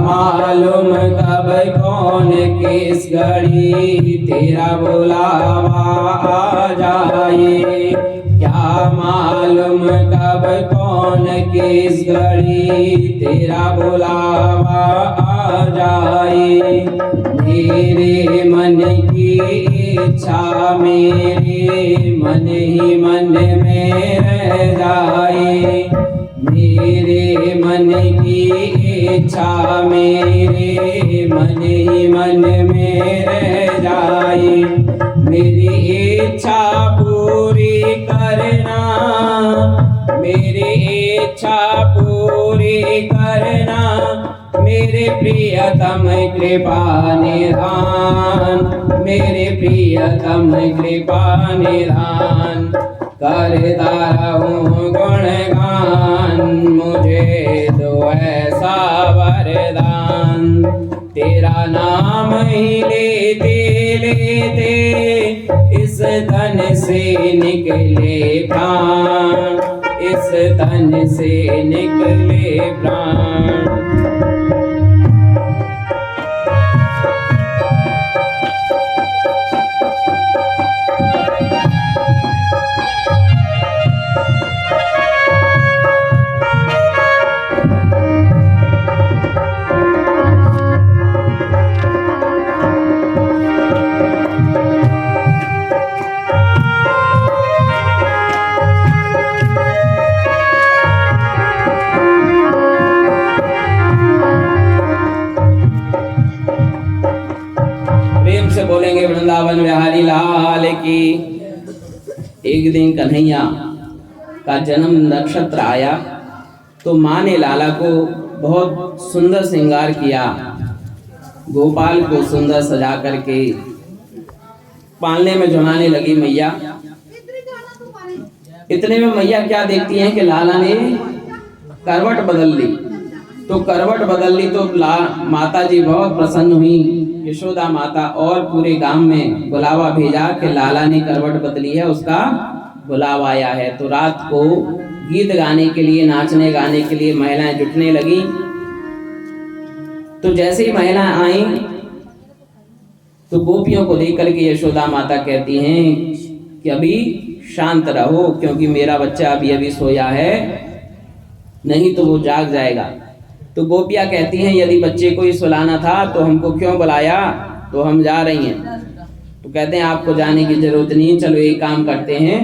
मालूम कब कौन किस घड़ी तेरा बुलावा आ जाए। क्या मालूम कब कौन किस घड़ी तेरा बुलावा आ जाए। मेरे मन की इच्छा मेरे मन ही मन में रह जाए। मेरे मन की इच्छा मेरे मन ही मन में रह जाए। मेरी इच्छा पूरी करना, मेरी इच्छा पूरी करना। मेरे प्रियतम कृपा निधान, मेरे प्रियतम कृपा निधान। करता रहूं गुणगान, मुझे दो ऐसा वरदान। तेरा नाम ही लेते लेते इस तन से निकले प्राण, इस तन से निकले प्राण। से बोलेंगे वृंदावन बिहारी लाल की। एक दिन कन्हैया का जन्म नक्षत्र आया तो माँ ने लाला को बहुत सुंदर श्रृंगार किया। गोपाल को सुंदर सजा करके पालने में झुलाने लगी मैया। इतने में मैया क्या देखती हैं कि लाला ने करवट बदल ली। तो करवट बदल ली तो माता जी बहुत प्रसन्न हुई, यशोदा माता, और पूरे गांव में बुलावा भेजा कि लाला ने करवट बदली है, उसका बुलावा आया है। तो रात को गीत गाने के लिए, नाचने गाने के लिए महिलाएं जुटने लगी। तो जैसे ही महिलाएं आई तो गोपियों को देख करके यशोदा माता कहती हैं कि अभी शांत रहो, क्योंकि मेरा बच्चा अभी अभी सोया है, नहीं तो वो जाग जाएगा। तो गोपियां कहती हैं यदि बच्चे को ही सुलाना था तो हमको क्यों बुलाया, तो हम जा रही हैं। तो कहते हैं आपको जाने की जरूरत नहीं, चलो एक काम करते हैं,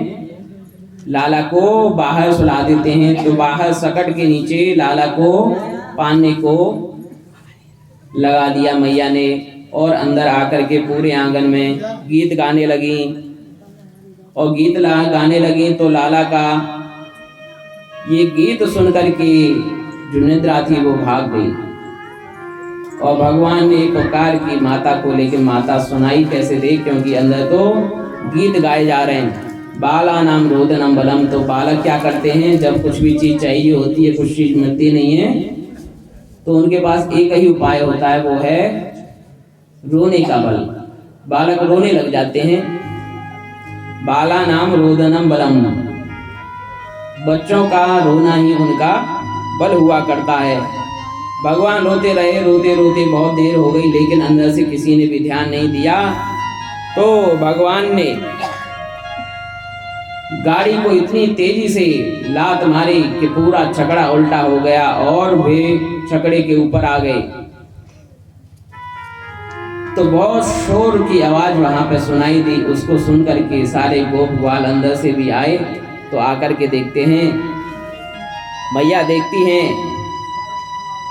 लाला को बाहर सुला देते हैं। तो बाहर सकट के नीचे लाला को पानी को लगा दिया मैया ने, और अंदर आकर के पूरे आंगन में गीत गाने लगी। और गीत गाने लगी तो लाला का ये गीत सुन करके जो निद्रा थी वो भाग गई। और भगवान ने पुकार की माता को, लेकिन माता सुनाई कैसे दे, क्योंकि अंदर तो गीत गाए जा रहे हैं। बाला नाम रोदनम बलम। तो बालक क्या करते हैं, जब कुछ भी चीज चाहिए होती है, कुछ चीज मिलती नहीं है, तो उनके पास एक ही उपाय होता है, वो है रोने का बल। बालक रोने लग जाते हैं। बाला नाम रोदनम बलम, बच्चों का रोना ही उनका बल हुआ करता है। भगवान रोते रहे, रोते रोते बहुत देर हो गई, लेकिन अंदर से किसी ने भी ध्यान नहीं दिया। तो भगवान ने गाड़ी को इतनी तेजी से लात मारी कि पूरा छकड़ा उल्टा हो गया और वे छकड़े के ऊपर आ गए। तो बहुत शोर की आवाज वहां पे सुनाई दी। उसको सुन करके सारे गोप ग्वाल अंदर से भी आए। तो आकर के देखते हैं, मैया देखती हैं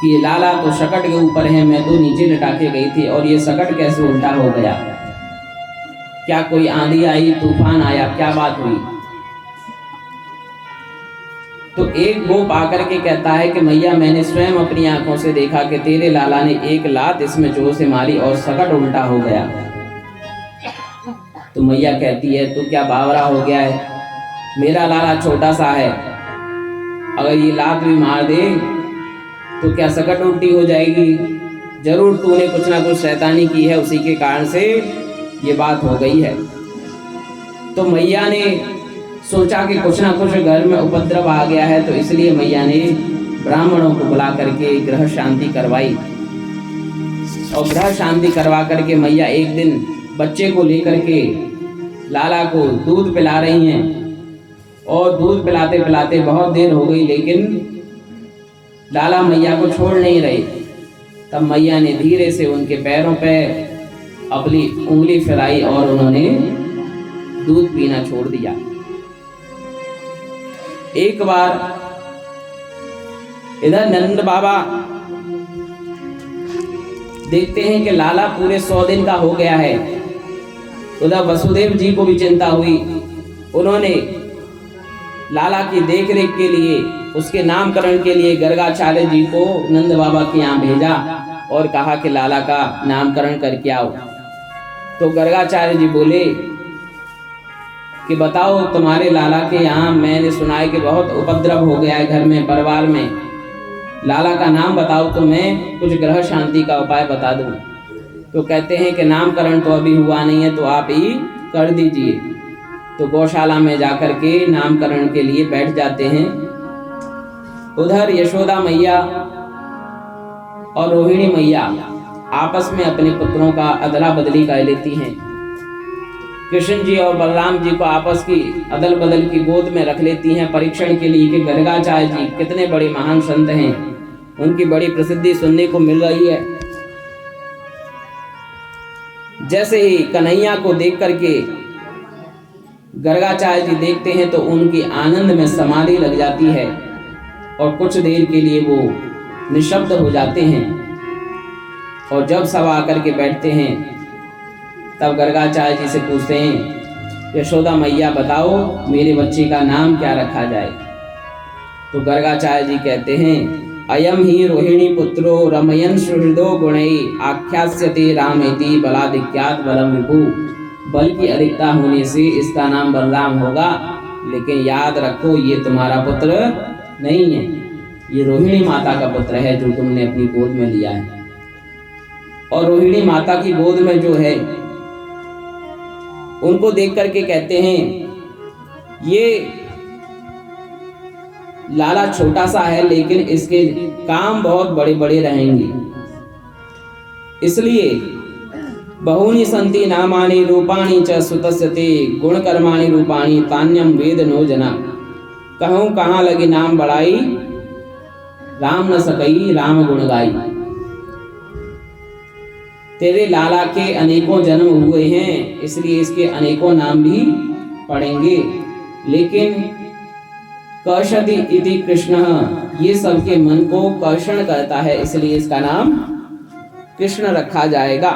कि लाला तो शकट के ऊपर है, मैं तो नीचे लटा के गई थी और ये शकट कैसे उल्टा हो गया? क्या कोई आंधी आई, तूफान आया, क्या बात हुई? तो एक गोप आकर के कहता है कि मैया मैंने स्वयं अपनी आंखों से देखा कि तेरे लाला ने एक लात इसमें जोर से मारी और शकट उल्टा हो गया। तो मैया कहती है तो क्या बावरा हो गया है? मेरा लाला छोटा सा है, अगर ये लात भी मार दे तो क्या शकट उल्टी हो जाएगी? जरूर तूने कुछ ना कुछ शैतानी की है, उसी के कारण से ये बात हो गई है। तो मैया ने सोचा कि कुछ ना कुछ घर में उपद्रव आ गया है, तो इसलिए मैया ने ब्राह्मणों को बुला करके ग्रह शांति करवाई। और ग्रह शांति करवा करके मैया एक दिन बच्चे को लेकर के लाला को दूध पिला रही हैं। और दूध पिलाते पिलाते बहुत देर हो गई, लेकिन लाला मैया को छोड़ नहीं रहे। तब मैया ने धीरे से उनके पैरों पे अपनी उंगली फिराई और उन्होंने दूध पीना छोड़ दिया। एक बार इधर नंद बाबा देखते हैं कि लाला पूरे 100 दिन का हो गया है। उधर वसुदेव जी को भी चिंता हुई। उन्होंने लाला की देखरेख के लिए, उसके नामकरण के लिए गर्गाचार्य जी को नंद बाबा के यहाँ भेजा और कहा कि लाला का नामकरण करके आओ। तो गर्गाचार्य जी बोले कि बताओ तुम्हारे लाला के यहाँ मैंने सुना है कि बहुत उपद्रव हो गया है घर में, परिवार में। लाला का नाम बताओ तो मैं कुछ ग्रह शांति का उपाय बता दूं। तो कहते हैं कि नामकरण तो अभी हुआ नहीं है, तो आप ही कर दीजिए। तो गौशाला में जाकर के नामकरण के लिए बैठ जाते हैं। उधर यशोदा मैया और रोहिणी मैया आपस में अपने पुत्रों का अदला बदली कर लेती हैं। कृष्ण जी और बलराम जी को आपस की अदल बदल की गोद में रख लेती हैं परीक्षण के लिए कि गर्गाचार्य जी कितने बड़े महान संत हैं, उनकी बड़ी प्रसिद्धि सुनने को मिल रही है। जैसे ही कन्हैया को देख करके गर्गाचार्य जी देखते हैं तो उनकी आनंद में समाधि लग जाती है और कुछ देर के लिए वो निशब्द हो जाते हैं। और जब सब आकर के बैठते हैं तब गर्गाचार्य जी से पूछते हैं, यशोदा मैया बताओ मेरे बच्चे का नाम क्या रखा जाए? तो गर्गाचार्य जी कहते हैं, अयम ही रोहिणी पुत्रो रमयन सुहृदो गुणई आख्यास्यते रामेति बलाधिक्यात बलम विभु। बल की अधिकता होने से इसका नाम बलराम होगा, लेकिन याद रखो ये तुम्हारा पुत्र नहीं है, ये रोहिणी माता का पुत्र है जो तुमने अपनी गोद में लिया है। और रोहिणी माता की गोद में जो है उनको देख करके कहते हैं, ये लाला छोटा सा है लेकिन इसके काम बहुत बड़े बड़े रहेंगे, इसलिए बहूनि संति नामानि रूपाणि च सुतस्य ते गुण कर्माणि रूपाणि तान्यम वेद नो जना। कहूँ कहाँ लगी नाम बढ़ाई, राम न सकई राम गुण गाई। तेरे लाला के अनेकों जन्म हुए हैं, इसलिए इसके अनेकों नाम भी पढ़ेंगे, लेकिन कर्षति इति कृष्ण, ये सबके मन को कर्षण करता है, इसलिए इसका नाम कृष्ण रखा जाएगा।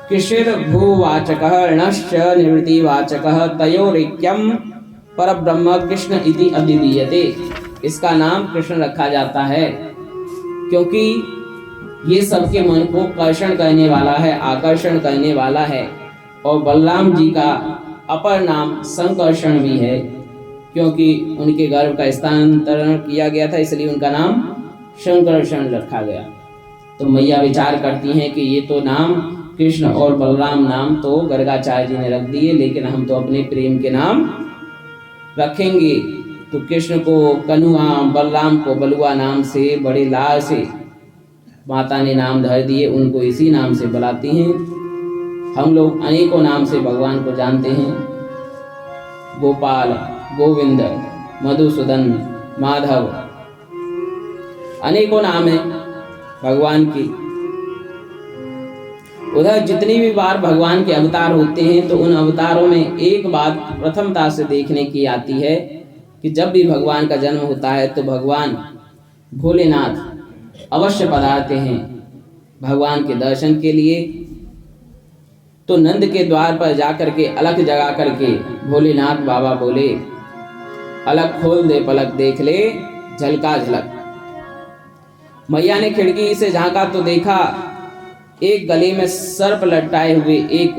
कृषिर भूवाचकः णश्च निवृत्तिवाचकः तयोरेक्यम परब्रह्म कृष्ण इति अभिधीयते। इसका नाम कृष्ण रखा जाता है क्योंकि ये सबके मन को कर्षण करने वाला है, आकर्षण करने वाला है। और बलराम जी का अपर नाम संकर्षण भी है क्योंकि उनके गर्भ का स्थानांतरण किया गया था, इसलिए उनका नाम संकर्षण रखा गया। तो मैया विचार करती हैं कि ये तो नाम कृष्ण और बलराम नाम तो गर्गाचार्य जी ने रख दिए, लेकिन हम तो अपने प्रेम के नाम रखेंगे। तो कृष्ण को कन्हुआ, बलराम को बलुआ नाम से बड़े लाड से माता ने नाम धर दिए, उनको इसी नाम से बुलाती हैं। हम लोग अनेकों नाम से भगवान को जानते हैं, गोपाल, गोविंद, मधुसूदन, माधव, अनेकों नाम हैं भगवान की। उधर जितनी भी बार भगवान के अवतार होते हैं तो उन अवतारों में एक बात प्रथमता से देखने की आती है कि जब भी भगवान का जन्म होता है तो भगवान भोलेनाथ अवश्य पधारते हैं भगवान के दर्शन के लिए। तो नंद के द्वार पर जाकर के अलख जगा करके भोलेनाथ बाबा बोले, अलख खोल दे पलक देख ले झलका झलक। मैया ने खिड़की से झांका तो देखा एक गले में सर्प लटकाए हुए एक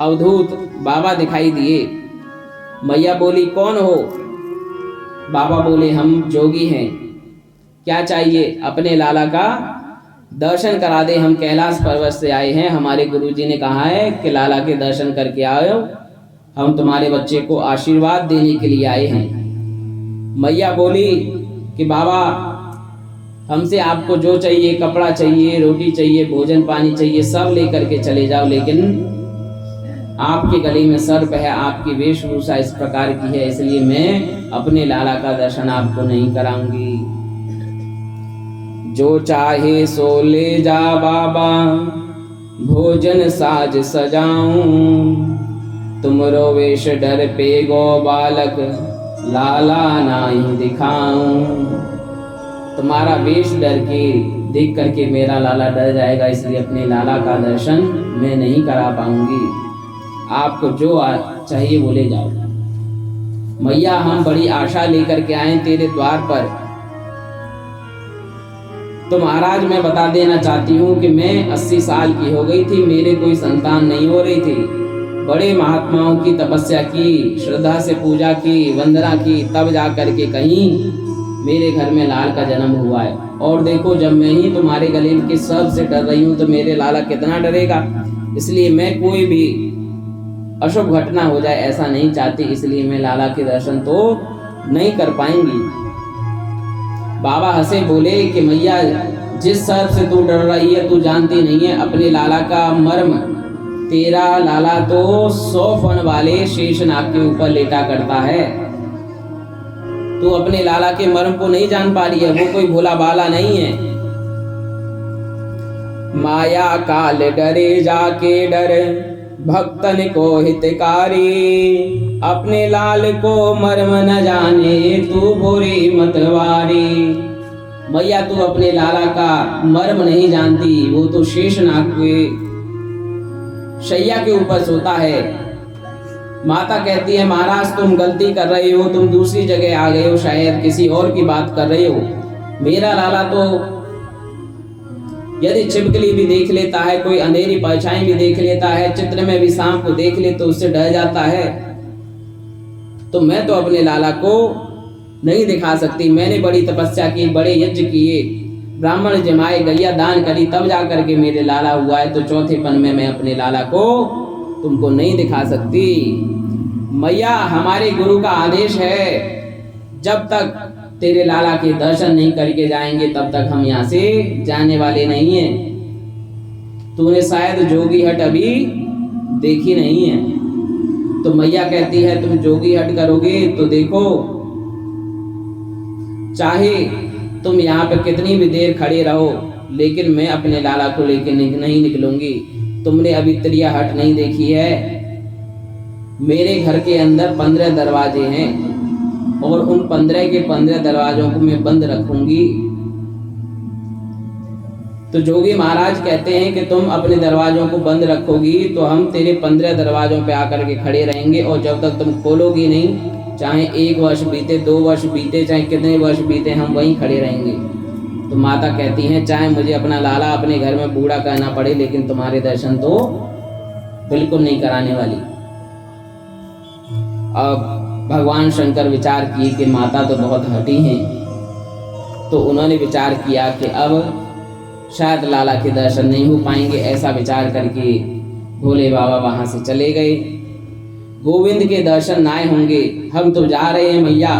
अवधूत बाबा दिखाई दिए। मैया बोली, कौन हो? बाबा बोले, हम जोगी हैं। क्या चाहिए? अपने लाला का दर्शन करा दे, हम कैलाश पर्वत से आए हैं। हमारे गुरुजी ने कहा है कि लाला के दर्शन करके आओ, हम तुम्हारे बच्चे को आशीर्वाद देने के लिए आए हैं। मैया बोली कि बाबा, हमसे आपको जो चाहिए, कपड़ा चाहिए, रोटी चाहिए, भोजन पानी चाहिए, सब लेकर के चले जाओ, लेकिन आपके गले में सर्प है, आपकी वेशभूषा इस प्रकार की है, इसलिए मैं अपने लाला का दर्शन आपको नहीं कराऊंगी। जो चाहे सो ले जा बाबा, भोजन साज सजाऊं, तुमरो वेश डर पे गो बालक, लाला नाही दिखाऊं। तुम्हारा वेश डर के देख करके मेरा लाला डर जाएगा, इसलिए अपने लाला का दर्शन मैं नहीं करा पाऊंगी। आपको जो चाहिए वो ले जाओ। मैया, हम बड़ी आशा लेकर के आए तेरे द्वार पर। तो महाराज, मैं बता देना चाहती हूँ कि मैं 80 साल की हो गई थी, मेरे कोई संतान नहीं हो रही थी। बड़े महात्माओं की तपस्या की, श्रद्धा से पूजा की, वंदना की, तब जा करके कहीं मेरे घर में लाल का जन्म हुआ है। और देखो, जब मैं ही तुम्हारे गले के सर्प से डर रही हूँ तो मेरे लाला कितना डरेगा। इसलिए मैं कोई भी अशुभ घटना हो जाए ऐसा नहीं चाहती, इसलिए मैं लाला के दर्शन तो नहीं कर पाएंगी। बाबा हंसे, बोले कि मैया, जिस सर्प से तू डर रही है तू जानती नहीं है अपने लाला का मर्म। तेरा लाला तो 100 फन वाले शेषनाग के ऊपर लेटा करता है। तू अपने लाला के मर्म को नहीं जान पा रही है, वो कोई भोला बाला नहीं है। माया काल डरे जाके डर, भक्तन को हितकारी, अपने लाल को मर्म न जाने, तू बुरी मतवारी। मैया, तू अपने लाला का मर्म नहीं जानती, वो तो शेषनाग के शैया के ऊपर सोता है। माता कहती है, महाराज तुम गलती कर रहे हो, तुम दूसरी जगह आ गए हो, शायद किसी और की बात कर रहे हो। मेरा लाला तो यदि छिपकली भी देख लेता है, कोई अंधेरी परछाई भी देख लेता है, चित्र में भी सांप को देख ले तो उससे डर जाता है। तो मैं तो अपने लाला को नहीं दिखा सकती। मैंने बड़ी तपस्या की, बड़े यज्ञ किए, ब्राह्मण जमाए, गैया दान करी, तब जा करके मेरे लाला हुआ है। तो चौथेपन में मैं अपने लाला को तुमको नहीं दिखा सकती। मैया, हमारे गुरु का आदेश है, जब तक तेरे लाला के दर्शन नहीं करके जाएंगे तब तक हम यहाँ से जाने वाले नहीं हैं। तूने शायद जोगी हट अभी देखी नहीं है। तो मैया कहती है, तुम जोगी हट करोगे तो देखो, चाहे तुम यहाँ पे कितनी भी देर खड़े रहो, लेकिन मैं अपने लाला को लेके नहीं निकलूंगी। तुमने अभी त्रिया हट नहीं देखी है। मेरे घर के अंदर 15 दरवाजे हैं और उन 15 के 15 दरवाजों को मैं बंद रखूंगी। तो जोगी महाराज कहते हैं कि तुम अपने दरवाजों को बंद रखोगी तो हम तेरे 15 दरवाजों पे आकर के खड़े रहेंगे, और जब तक तुम खोलोगी नहीं, चाहे 1 वर्ष बीते, 2 वर्ष बीते, चाहे कितने वर्ष बीते, हम वहीं खड़े रहेंगे। तो माता कहती हैं, चाहे मुझे अपना लाला अपने घर में बूढ़ा कहना पड़े, लेकिन तुम्हारे दर्शन तो बिल्कुल नहीं कराने वाली। अब भगवान शंकर विचार किए कि माता तो बहुत हठी हैं, तो उन्होंने विचार किया कि अब शायद लाला के दर्शन नहीं हो पाएंगे। ऐसा विचार करके भोले बाबा वहां से चले गए। गोविंद के दर्शन ना होंगे, हम तो जा रहे हैं मैया।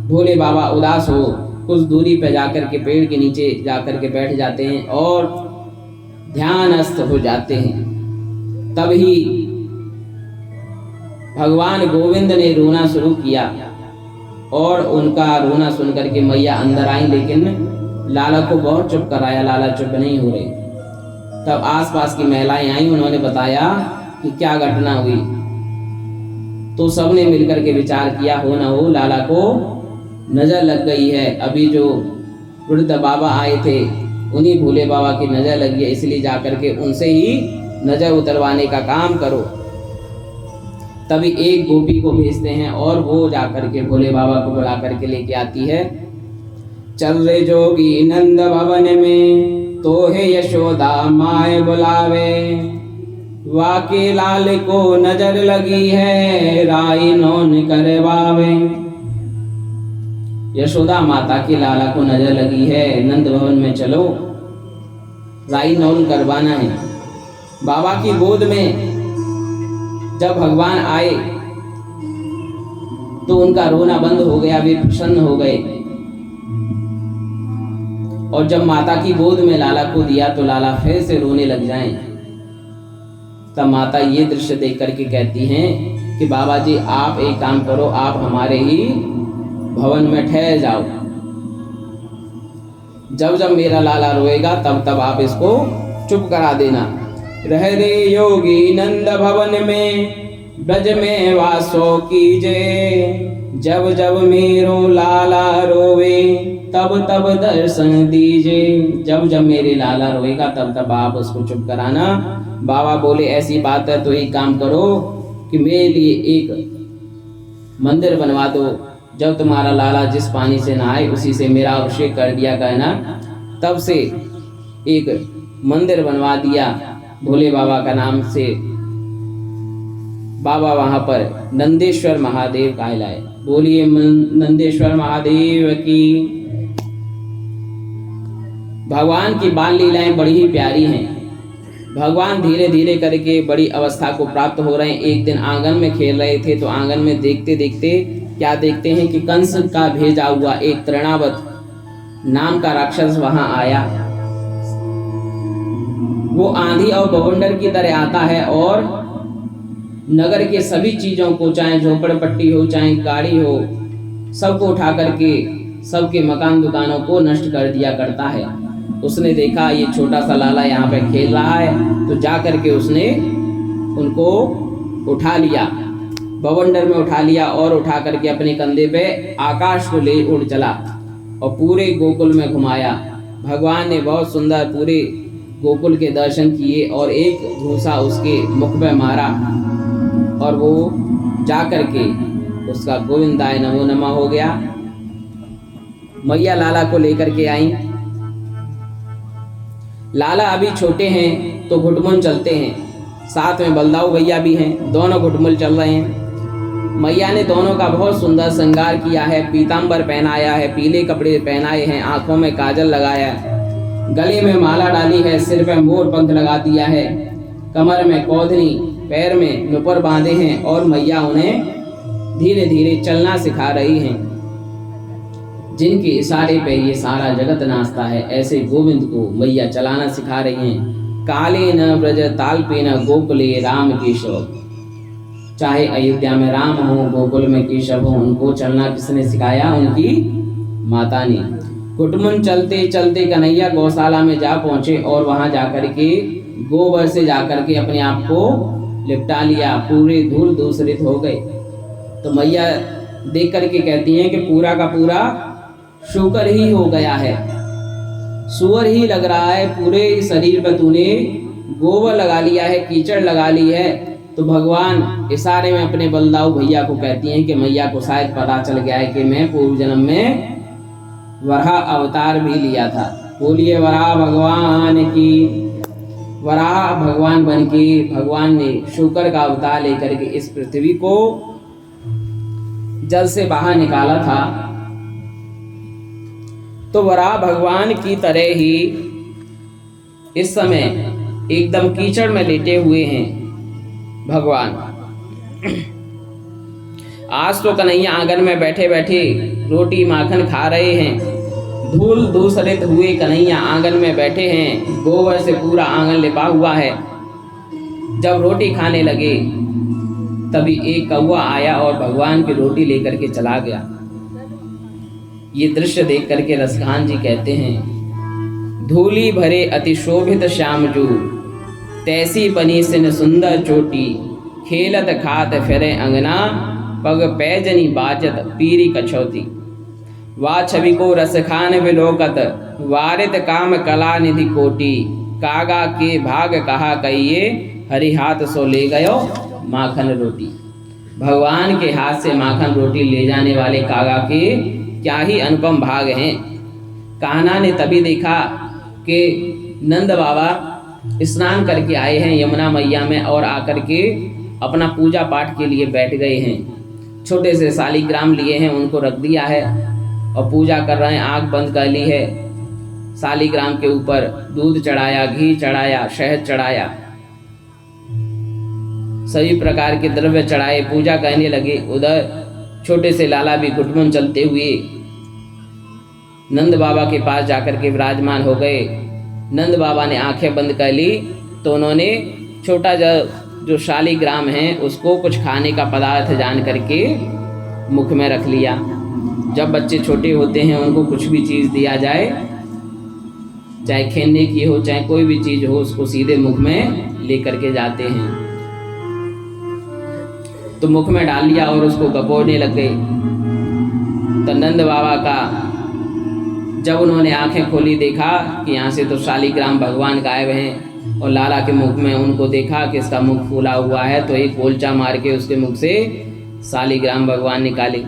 भोले बाबा उदास हो कुछ दूरी पर जाकर के पेड़ के नीचे जाकर के बैठ जाते हैं और ध्यानस्थ हो जाते हैं। तभी भगवान गोविंद ने रोना शुरू किया और उनका रोना सुनकर के मैया अंदर आई, लेकिन लाला को बहुत चुप कराया। लाला चुप नहीं हो रहे। तब आसपास की महिलाएं आई, उन्होंने बताया कि क्या घटना हुई। तो सबने मिलकर के विचार किया, हो ना हो लाला को नजर लग गई है। अभी जो वृद्ध बाबा आए थे उन्हीं भोले बाबा की नजर लगी है, इसलिए जाकर के उनसे ही नजर उतरवाने का काम करो। तभी एक गोपी को भेजते हैं और वो जाकर के भोले बाबा को बुला करके लेके आती है। चल रे जोगी नंद भवन में, तो है यशोदा माए बुलावे। वाके लाल को नजर लगी है, राई नौन करवावे। यशोदा माता की लाला को नजर लगी है, नंद भवन में चलो, राई नौन करवाना है। बाबा की गोद में जब भगवान आए तो उनका रोना बंद हो गया, वे प्रसन्न हो गए। और जब माता की गोद में लाला को दिया तो लाला फिर से रोने लग जाएं। तब माता ये दृश्य देख करके कहती हैं कि बाबा जी आप एक काम करो, आप हमारे ही भवन में ठहर जाओ। जब जब मेरा लाला रोएगा तब तब आप इसको चुप करा देना। रह रे योगी नंद भवन में, ब्रज में वासो कीजे। जब जब मेरो लाला रोवे, तब तब दर्शन दीजे। जब जब मेरे लाला रोएगा तब तब आप उसको चुप कराना। बाबा बोले ऐसी बात है तो एक काम करो कि मेरे लिए एक मंदिर बनवा दो। जब तुम्हारा लाला जिस पानी से नहाए उसी से मेरा अभिषेक कर दिया करना। तब से एक मंदिर बनवा दिया भोले बाबा का नाम से। बाबा वहां पर नंदेश्वर महादेव कहलाए। बोलिए नंदेश्वर महादेव की। भगवान की बाल लीलाएं बड़ी ही प्यारी हैं। भगवान धीरे धीरे करके बड़ी अवस्था को प्राप्त हो रहे हैं। एक दिन आंगन में खेल रहे थे तो आंगन में देखते देखते क्या देखते हैं कि कंस का भेजा हुआ एक तृणावत नाम का राक्षस वहां आया। वो आंधी और बवंडर की तरह आता है और नगर के सभी चीजों को, चाहे झोपड़पट्टी हो चाहे गाड़ी हो, सबको उठा करके सबके मकान दुकानों को नष्ट कर दिया करता है। उसने देखा ये छोटा सा लाला यहाँ पे खेल रहा है तो जा करके उसने उनको उठा लिया, बवंडर में उठा लिया और उठा करके अपने कंधे पे आकाश को ले उड़ चला और पूरे गोकुल में घुमाया। भगवान ने बहुत सुंदर पूरे गोकुल के दर्शन किए और एक घूसा उसके मुख पे मारा और वो जा करके उसका गोविंदाय नमो नमः हो गया। मैया लाला को लेकर के आई। लाला अभी छोटे हैं तो घुटमुन चलते हैं, साथ में बलदाऊ भैया भी हैं, दोनों घुटमुल चल रहे हैं। मैया ने दोनों का बहुत सुंदर श्रृंगार किया है, पीतांबर पहनाया है, पीले कपड़े पहनाए हैं, आंखों में काजल लगाया है, गले में माला डाली है, सिर पे मोर पंख लगा दिया है, कमर में कौधनी, पैर में नुपुर बांधे हैं और मैया उन्हें धीरे धीरे चलना सिखा रही हैं। जिनके इशारे पे ये सारा जगत नाचता है, ऐसे गोविंद को मैया चलाना सिखा रही हैं। काले न ब्रज ताल्पे न गोकुले राम केशव। चाहे अयोध्या में राम हो, गोकुल में केशव हो, उनको चलना किसने सिखाया? उनकी माता ने। कुटमुन चलते चलते कन्हैया गौशाला में जा पहुंचे और वहां जाकर के गोबर से जाकर के अपने आप को लिपटा लिया, पूरे धूल दूसरित हो गए। तो मैया देख करके कहती हैं कि पूरा का पूरा शुकर ही हो गया है, सुअर ही लग रहा है, पूरे शरीर पर तूने गोबर लगा लिया है, कीचड़ लगा ली है। तो भगवान इशारे में अपने बलदाऊ भैया को कहती हैं कि मैया को शायद पता चल गया है कि मैं पूर्व जन्म में वराह अवतार भी लिया था। बोलिए वराह भगवान की। वराह भगवान बन के भगवान ने शुकर का अवतार लेकर के इस पृथ्वी को जल से बाहर निकाला था। तो वराह भगवान की तरह ही इस समय एकदम कीचड़ में लेटे हुए हैं भगवान। आज तो कन्हैया आंगन में बैठे बैठे रोटी माखन खा रहे हैं। धूल धूसरित हुए कन्हैया आंगन में बैठे हैं, गोबर से पूरा आंगन लिपा हुआ है। जब रोटी खाने लगे तभी एक कौवा आया और भगवान की रोटी लेकर के चला गया। ये दृश्य देख करके रसखान जी कहते हैं, धूली भरे अति शोभित श्यामजू, तैसी बनी सिन सुंदर चोटी, खेलत खात फिरे अंगना, पग पैजनी बाजत पीरी कछौती। वा छवि को रसखान विलोकत, वारित काम कला निधि कोटि, कागा के भाग कहा कहिए, हरि हाथ सो ले गयो माखन रोटी। भगवान के हाथ से माखन रोटी ले जाने वाले कागा के क्या ही अनुपम भाग हैं। कान्हा ने तभी देखा कि नंद बाबा स्नान करके आए हैं यमुना मैया में और आकर के अपना पूजा पाठ के लिए बैठ गए हैं। छोटे से शालिग्राम लिए हैं, उनको रख दिया है और पूजा कर रहे हैं। आँख बंद कर ली है। शालिग्राम के ऊपर दूध चढ़ाया, घी चढ़ाया, शहद चढ़ाया, सभी प्रकार के द्रव्य चढ़ाए, पूजा करने लगे। उधर छोटे से लाला भी घुटमुन चलते हुए नंद बाबा के पास जाकर के विराजमान हो गए। नंद बाबा ने आंखें बंद कर ली तो उन्होंने छोटा जो शालिग्राम है उसको कुछ खाने का पदार्थ जान करके मुख में रख लिया। जब बच्चे छोटे होते हैं उनको कुछ भी चीज़ दिया जाए, चाहे खेलने की हो चाहे कोई भी चीज़ हो, उसको सीधे मुख में ले करके जाते हैं। तो मुख में डाल लिया और उसको गपोरने लग गए। तो नंद बाबा का जब उन्होंने आंखें खोली देखा कि यहाँ से तो शालिग्राम भगवान गायब हैं और लाला के मुख में उनको देखा कि इसका मुख फूला हुआ है, तो एक गोलचा मार के उसके मुख से शालिग्राम भगवान निकाले।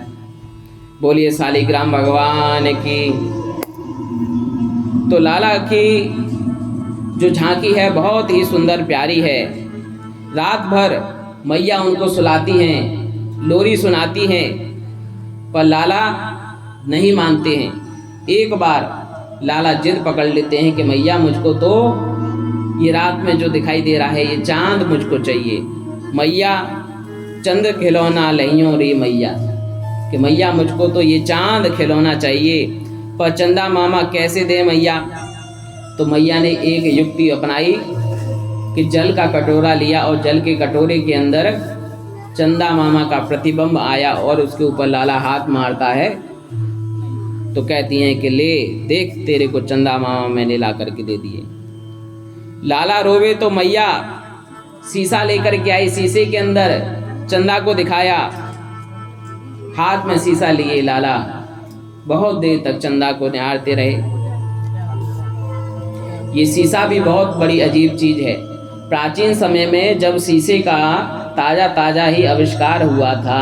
बोलिए शालिग्राम भगवान की। तो लाला की जो झांकी है बहुत ही सुंदर प्यारी है। रात भर मैया उनको सुलाती हैं, लोरी सुनाती हैं, पर लाला नहीं मानते हैं। एक बार लाला जिद पकड़ लेते हैं कि मैया मुझको तो ये रात में जो दिखाई दे रहा है ये चांद मुझको चाहिए। मैया चंद खिलौना लइयों रे मैया, कि मैया मुझको तो ये चांद खिलौना चाहिए, पर चंदा मामा कैसे दे मैया। तो मैया ने एक युक्ति अपनाई कि जल का कटोरा लिया और जल के कटोरे के अंदर चंदा मामा का प्रतिबिंब आया और उसके ऊपर लाला हाथ मारता है तो कहती हैं कि ले देख तेरे को चंदा मामा मैंने ला करके दे दिए। लाला रोवे तो मैया शीशा लेकर के आई, शीशे के अंदर चंदा को दिखाया, हाथ में शीशा लिए लाला बहुत देर तक चंदा को निहारते रहे। ये शीशा भी बहुत बड़ी अजीब चीज है। प्राचीन समय में जब शीशे का ताजा ताजा ही आविष्कार हुआ था,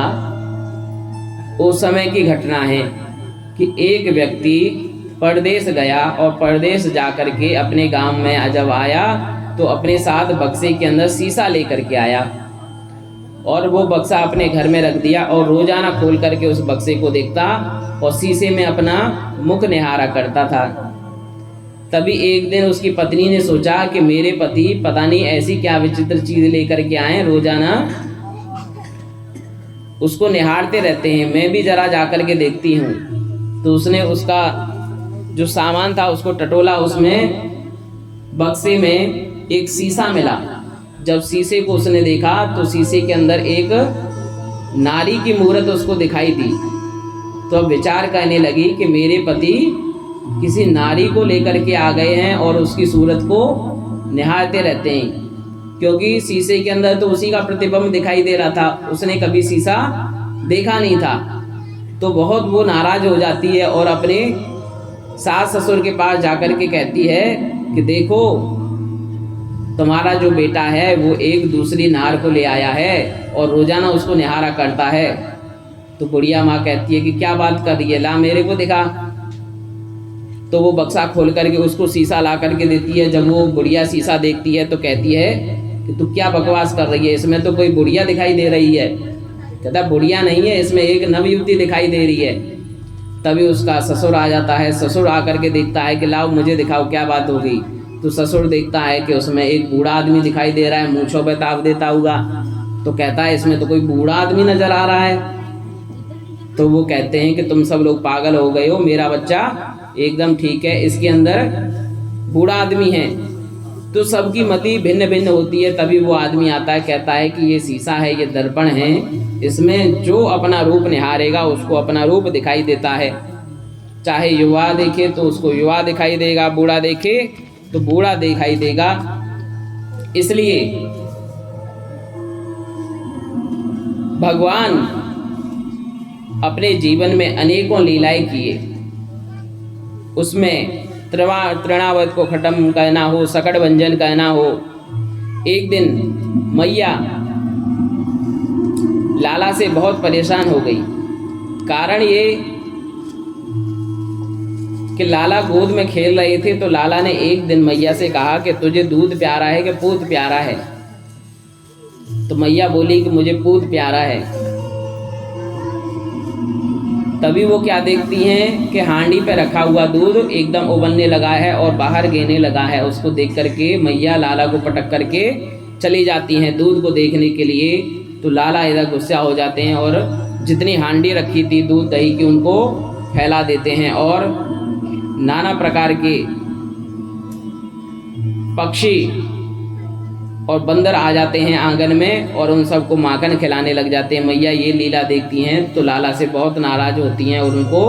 उस समय की घटना है कि एक व्यक्ति परदेश गया और परदेश जाकर के अपने गांव में जब आया तो अपने साथ बक्से के अंदर शीशा लेकर के आया और वो बक्सा अपने घर में रख दिया और रोजाना खोल करके उस बक्से को देखता और शीशे में अपना मुख निहारा करता था। तभी एक दिन उसकी पत्नी ने सोचा कि मेरे पति पता नहीं ऐसी क्या विचित्र चीज लेकर के आए, रोजाना उसको निहारते रहते हैं, मैं भी जरा जाकर के देखती हूँ। तो उसने उसका जो सामान था उसको टटोला, उसमें बक्से में एक शीशा मिला। जब शीशे को उसने देखा तो शीशे के अंदर एक नारी की मूर्त उसको दिखाई दी। तो अब विचार करने लगी कि मेरे पति किसी नारी को लेकर के आ गए हैं और उसकी सूरत को निहारते रहते हैं, क्योंकि शीशे के अंदर तो उसी का प्रतिबिंब दिखाई दे रहा था, उसने कभी शीशा देखा नहीं था। तो बहुत वो नाराज हो जाती है और अपने सास ससुर के पास जाकर के कहती है कि देखो तुम्हारा जो बेटा है वो एक दूसरी नार को ले आया है और रोजाना उसको निहारा करता है। तो बुढ़िया माँ कहती है कि क्या बात कर रही है, ला मेरे को दिखा। तो वो बक्सा खोल करके उसको शीशा ला करके देती है। जब वो बुढ़िया शीशा देखती है तो कहती है कि तू क्या बकवास कर रही है, इसमें तो कोई बुढ़िया दिखाई दे रही है। कहता बुढ़िया नहीं है, इसमें एक नवयुवती दिखाई दे रही है। तभी उसका ससुर आ जाता है। ससुर आकर के देखता है कि लाओ मुझे दिखाओ क्या बात हो गई। तो ससुर देखता है कि उसमें एक बूढ़ा आदमी दिखाई दे रहा है, मूंछों पे ताव देता हुआ। तो कहता है इसमें तो कोई बूढ़ा आदमी नजर आ रहा है। तो वो कहते हैं कि तुम सब लोग पागल हो गए हो, मेरा बच्चा एकदम ठीक है, इसके अंदर बूढ़ा आदमी है। तो सबकी मति भिन्न भिन्न होती है। तभी वो आदमी आता है, कहता है कि ये शीशा है, ये दर्पण है, इसमें जो अपना रूप निहारेगा उसको अपना रूप दिखाई देता है। चाहे युवा देखे तो उसको युवा दिखाई देगा, बूढ़ा देखे तो बूढ़ा दिखाई देगा। इसलिए भगवान अपने जीवन में अनेकों लीलाएं किए। उसमें तृणावत को खत्म करना हो, सकट भंजन करना हो। एक दिन मैया लाला से बहुत परेशान हो गई। कारण ये कि लाला गोद में खेल रहे थे, तो लाला ने एक दिन मैया से कहा कि तुझे दूध प्यारा है कि पूत प्यारा है। तो मैया बोली कि मुझे पूत प्यारा है। तभी वो क्या देखती हैं कि हांडी पे रखा हुआ दूध एकदम उबलने लगा है और बाहर गिरने लगा है। उसको देख करके मैया लाला को पटक करके चली जाती हैं दूध को देखने के लिए। तो लाला इधर गुस्सा हो जाते हैं और जितनी हांडी रखी थी दूध दही की उनको फैला देते हैं और नाना प्रकार के पक्षी और बंदर आ जाते हैं आंगन में और उन सबको माखन खिलाने लग जाते हैं। मैया ये लीला देखती हैं तो लाला से बहुत नाराज होती हैं और उनको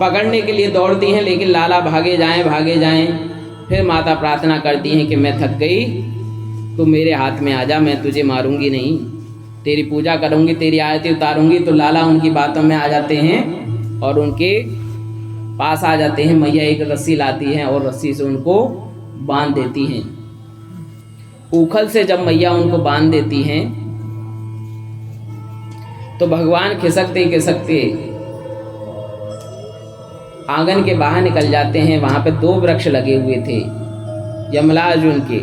पकड़ने के लिए दौड़ती हैं, लेकिन लाला भागे जाएं। फिर माता प्रार्थना करती हैं कि मैं थक गई, तो मेरे हाथ में आ जा, मैं तुझे मारूंगी नहीं, तेरी पूजा करूंगी, तेरी आरती उतारूंगी। तो लाला उनकी बातों में आ जाते हैं और उनके पास आ जाते हैं। मैया एक रस्सी लाती हैं और रस्सी से उनको बांध देती हैं। ऊखल से जब मैया उनको बांध देती हैं तो भगवान खिसकते खिसकते आंगन के बाहर निकल जाते हैं। वहां पे 2 वृक्ष लगे हुए थे यमलार्जुन के।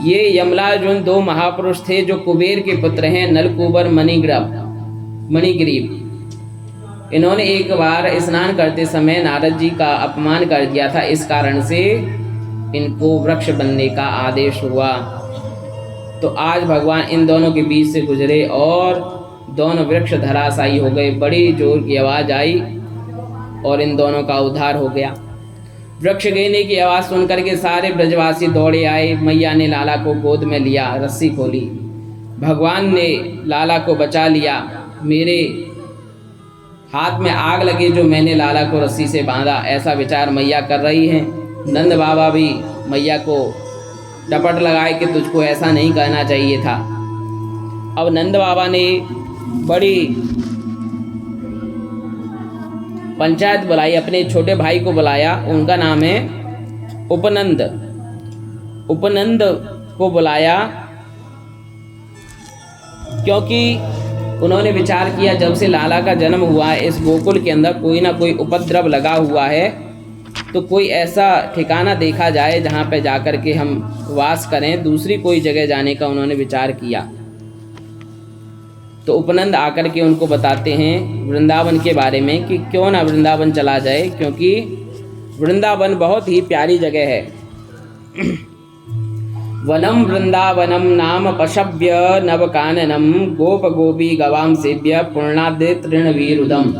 ये यमलार्जुन 2 महापुरुष थे जो कुबेर के पुत्र हैं, नलकूबर मणिग्रीव। इन्होंने एक बार स्नान करते समय नारद जी का अपमान कर दिया था, इस कारण से इनको वृक्ष बनने का आदेश हुआ। तो आज भगवान इन दोनों के बीच से गुजरे और दोनों वृक्ष धराशायी हो गए। बड़ी जोर की आवाज आई और इन दोनों का उद्धार हो गया। वृक्ष गिरने की आवाज सुनकर के सारे ब्रजवासी दौड़े आए। मैया ने लाला को गोद में लिया, रस्सी खोली, भगवान ने लाला को बचा लिया। मेरे हाथ में आग लगे जो मैंने लाला को रस्सी से बांधा, ऐसा विचार मैया कर रही हैं। नंद बाबा भी मैया को डपट लगाए कि तुझको ऐसा नहीं करना चाहिए था। अब नंद बाबा ने बड़ी पंचायत बुलाई, अपने छोटे भाई को बुलाया, उनका नाम है उपनंद। उपनंद को बुलाया क्योंकि उन्होंने विचार किया जब से लाला का जन्म हुआ है इस गोकुल के अंदर कोई ना कोई उपद्रव लगा हुआ है, तो कोई ऐसा ठिकाना देखा जाए जहाँ पे जाकर के हम वास करें। दूसरी कोई जगह जाने का उन्होंने विचार किया। तो उपनंद आकर के उनको बताते हैं वृंदावन के बारे में कि क्यों ना वृंदावन चला जाए, क्योंकि वृंदावन बहुत ही प्यारी जगह है। वनम वृंदावनम नाम पशव्य नवकाननम गोप गोपी गवाम सेव्य पूर्णाद्य तृणवीरुदम।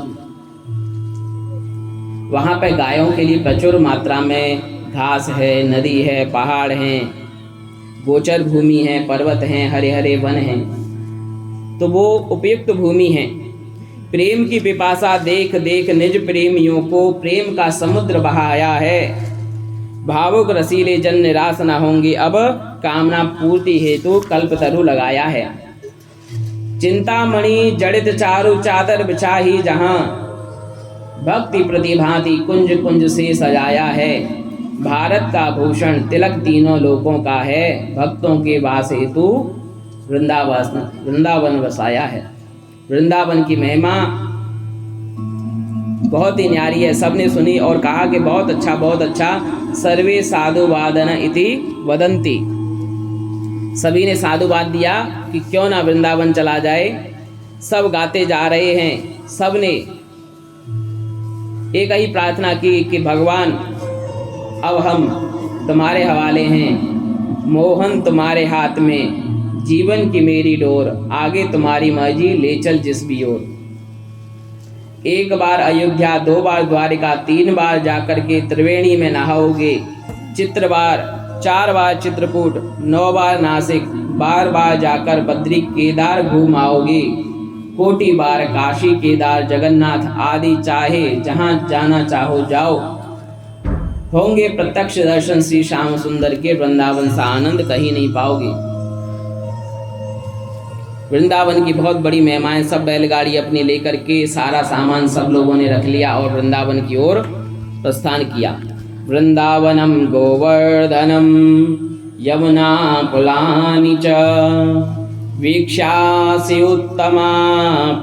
वहाँ पे गायों के लिए प्रचुर मात्रा में घास है, नदी है, पहाड़ हैं, गोचर भूमि है, पर्वत हैं, हरे हरे वन हैं, तो वो उपयुक्त भूमि है। प्रेम की पिपासा देख देख निज प्रेमियों को प्रेम का समुद्र बहाया है। भावुक रसीले जन निराश न होंगे, अब कामना पूर्ति हेतु कल्पतरु लगाया है। चिंतामणि जड़ित चारु चादर बिछाही जहाँ भक्ति प्रतिभांति कुंज कुंज से सजाया है। भारत का भूषण तिलक तीनों लोकों का है, भक्तों के वास हेतु वृंदावन बसाया है। वृंदावन की महिमा बहुत ही न्यारी है, सबने सुनी और कहा कि बहुत अच्छा बहुत अच्छा। सर्वे साधुवादन इति वदंती, सभी ने साधुवाद दिया कि क्यों ना वृंदावन चला जाए। सब गाते जा रहे हैं, सब ने एक ही प्रार्थना की कि भगवान अब हम तुम्हारे हवाले हैं, मोहन तुम्हारे हाथ में, जीवन की मेरी डोर, आगे तुम्हारी मर्जी ले चल जिस भी ओर। एक बार अयोध्या, 2 बार द्वारिका, 3 बार जाकर के त्रिवेणी में नहाओगे, चित्रबार 4 बार चित्रकूट, 9 बार नासिक, बार बार जाकर बद्री केदार घूम आओगे, कोटि बार काशी केदार जगन्नाथ आदि, चाहे जहाँ जाना चाहो जाओ, होंगे प्रत्यक्ष दर्शन श्री श्याम सुंदर के, वृंदावन सा आनंद कहीं नहीं पाओगे। वृंदावन की बहुत बड़ी महिमाएं। सब बैलगाड़ी अपनी लेकर के सारा सामान सब लोगों ने रख लिया और वृंदावन की ओर प्रस्थान किया। वृंदावनम गोवर्धनम यमुना पुलानि च वीक्षासि उत्तमा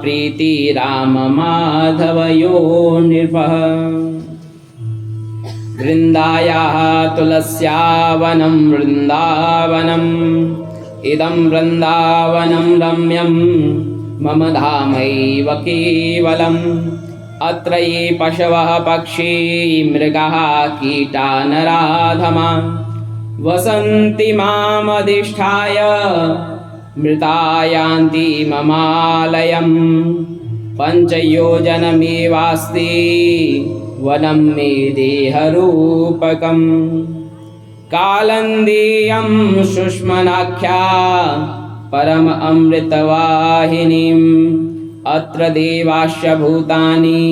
प्रीति राम माधवयो नृपः। वृंदायाः तुलस्यावनं वृंदावनम् इदं वृंदावनं रम्यं मम धामैव केवलम्। अत्र ये पशवः पक्षी मृगाः कीटा नराधमा वसन्ति मामधिष्ठाय मृता यान्ति ममालयम्। पञ्चयोजनमेवास्ति वनं मे देहरूपकम्। कालन्देयं शुष्मनाख्या परम अमृतवाहिनीम्। अत्र देवाश्च भूतानि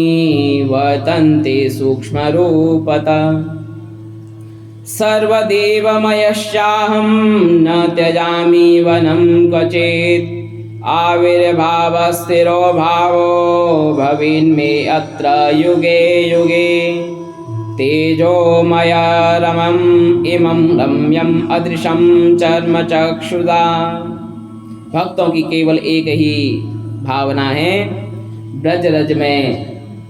वर्तन्ते सूक्ष्मरूपतः। सर्वदेवमयश्चाहं न त्यजामि वनं क्वचित्। आविर्भावस्थिरो भावो भवेन्मे अत्र युगे युगे। तेजोमयरमम् इमं रम्यम् अदृशं चर्मचक्षुषा। भक्तों की केवल एक ही भावना है, ब्रज रज में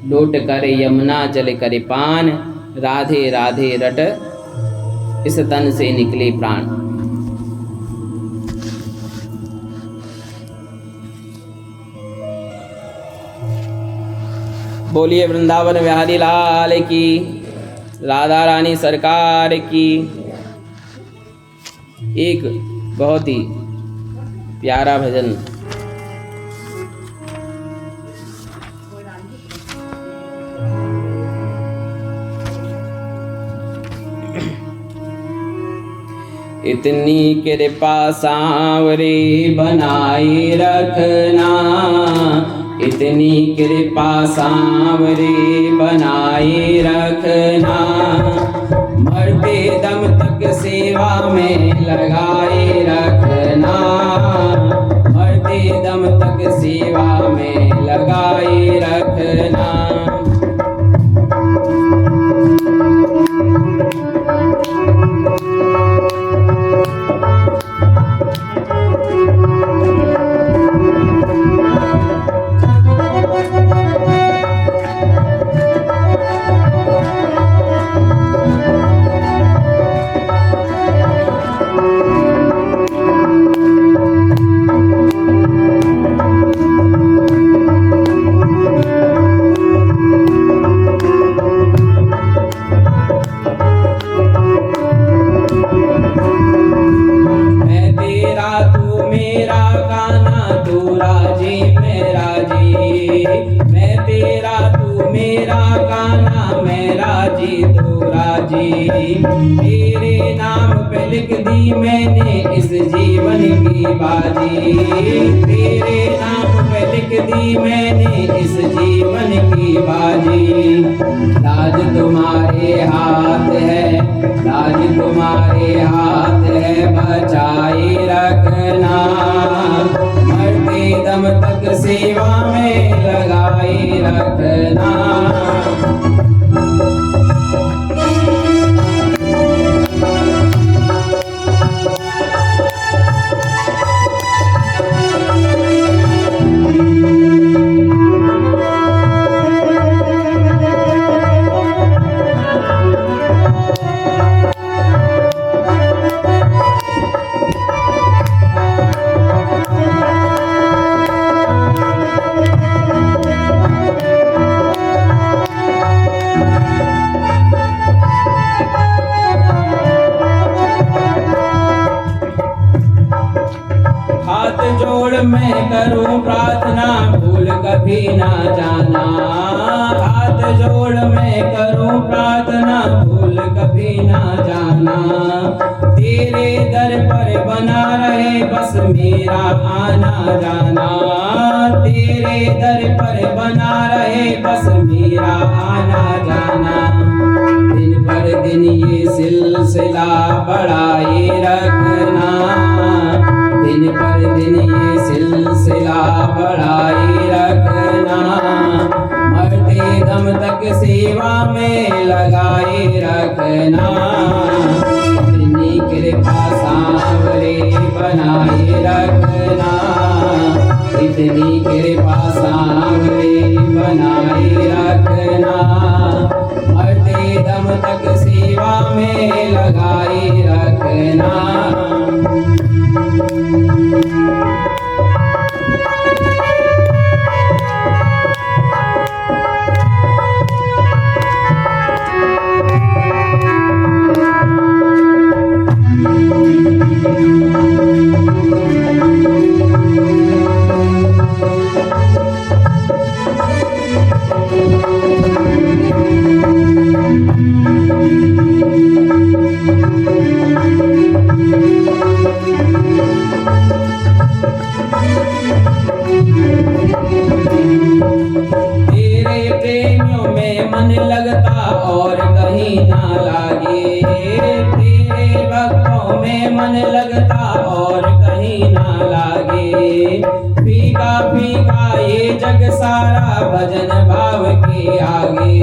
लौट कर यमुना जल करे पान। राधे राधे रट इस तन से निकले प्राण। बोलिए वृंदावन बिहारी लाल की, राधा रानी सरकार की। एक बहुत ही प्यारा भजन। इतनी कृपा सांवरे बनाए रखना। इतनी कृपा सांवरे बनाए रखना। मरते दम तक सेवा में लगाए रखना। मरते दम तक सेवा में लगाए रखना। तेरे नाम पे लिख दी मैंने इस जीवन की बाजी। तेरे नाम पे लिख दी मैंने इस जीवन की बाजी। लाज तुम्हारे हाथ है, लाज तुम्हारे हाथ है, बचाए रखना। मरते दम तक सेवा में लगाए रखना। जोड़ मैं करूं प्रार्थना, भूल कभी ना जाना। हाथ जोड़ मैं करूं प्रार्थना, भूल कभी ना जाना। तेरे दर पर बना रहे बस मेरा आना जाना। तेरे दर पर बना रहे बस मेरा आना जाना। दिन पर दिन ये सिलसिला बढ़ाए रखना। दिन पर दिन ये सिलसिला बढ़ाए रखना। मरते दम तक सेवा में लगाए रखना। इतनी कृपा सांवरे बनाए रखना। इतनी कृपा सांवरे बनाए रखना। मरते दम तक सेवा में लगाए रखना। तेरे प्रेमियों में मन लगता और कहीं ना लागे। तेरे भक्तों में मन लगता और कहीं ना लागे। फीका फीका ये जग सारा भजन भाव के आगे।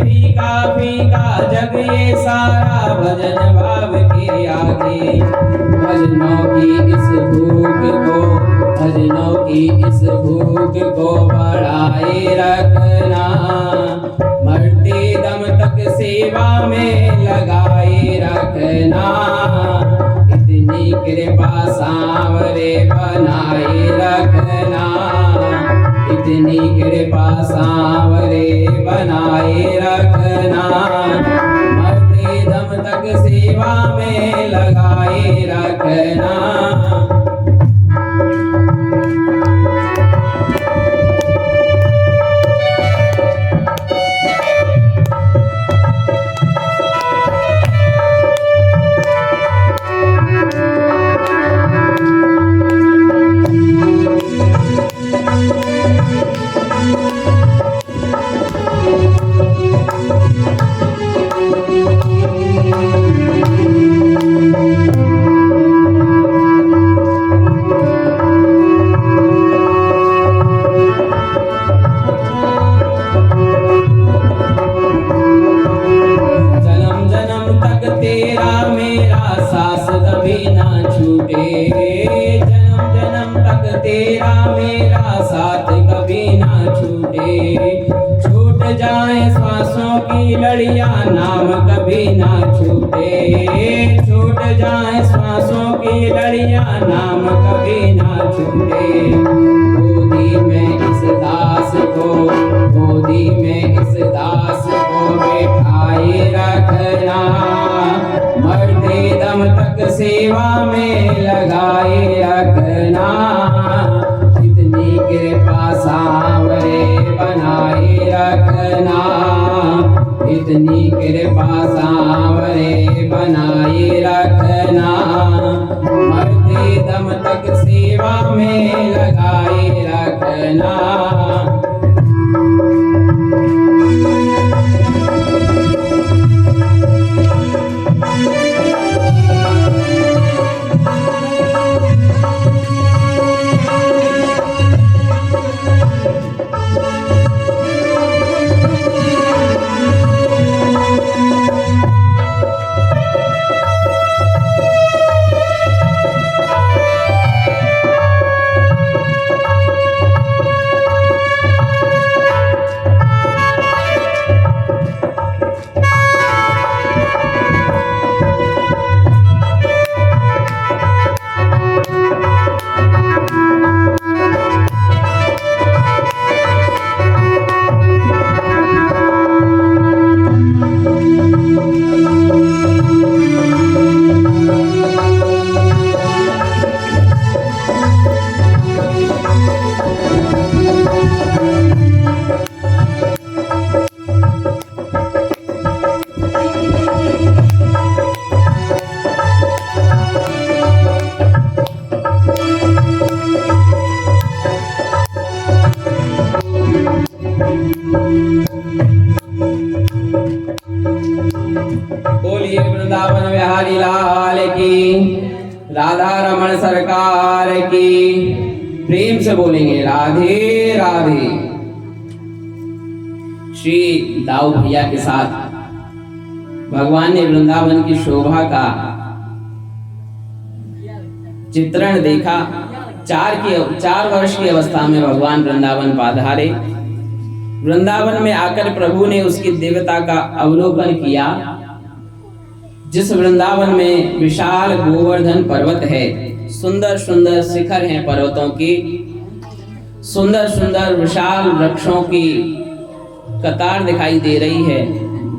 फीका फीका जग ये सारा भजन भाव के आगे। भजनों की इस भूख को, भजनों की इस भूख को बढ़ाए रखना। मरते दम तक सेवा में लगाए रखना। इतनी कृपा सांवरे बनाए रखना। इतनी कृपा सांवरे बनाए रखना। मरते दम तक सेवा में लगाए रखना। तेरा मेरा साथ कभी ना छूटे। जन्म जन्म तक तेरा मेरा साथ कभी ना छूटे। छूट जाए सांसों की लड़ियां नाम कभी ना छूटे। छूट जाए सांसों की लड़ियां नाम कभी ना छूटे। गोदी में इस दास को, गोदी में इस दास को बैठाए रखना। मरते दम तक सेवा में लगाए रखना। इतनी कृपा सांवरे बनाए रखना। इतनी कृपा सांवरे बनाए रखना। मरते दम तक सेवा में लगाए रखना। बोलिए वृंदावन बिहारी लाल की, राधा रमण सरकार की। प्रेम से बोलेंगे राधे राधे। श्री दाऊ भैया के साथ भगवान ने वृंदावन की शोभा का चित्रण देखा। 4 वर्ष की अवस्था में भगवान वृंदावन पधारे। वृंदावन में आकर प्रभु ने उसकी दिव्यता का अवलोकन किया। जिस वृंदावन में विशाल गोवर्धन पर्वत है, सुंदर सुंदर शिखर हैं पर्वतों की, सुंदर सुंदर विशाल वृक्षों की कतार दिखाई दे रही है।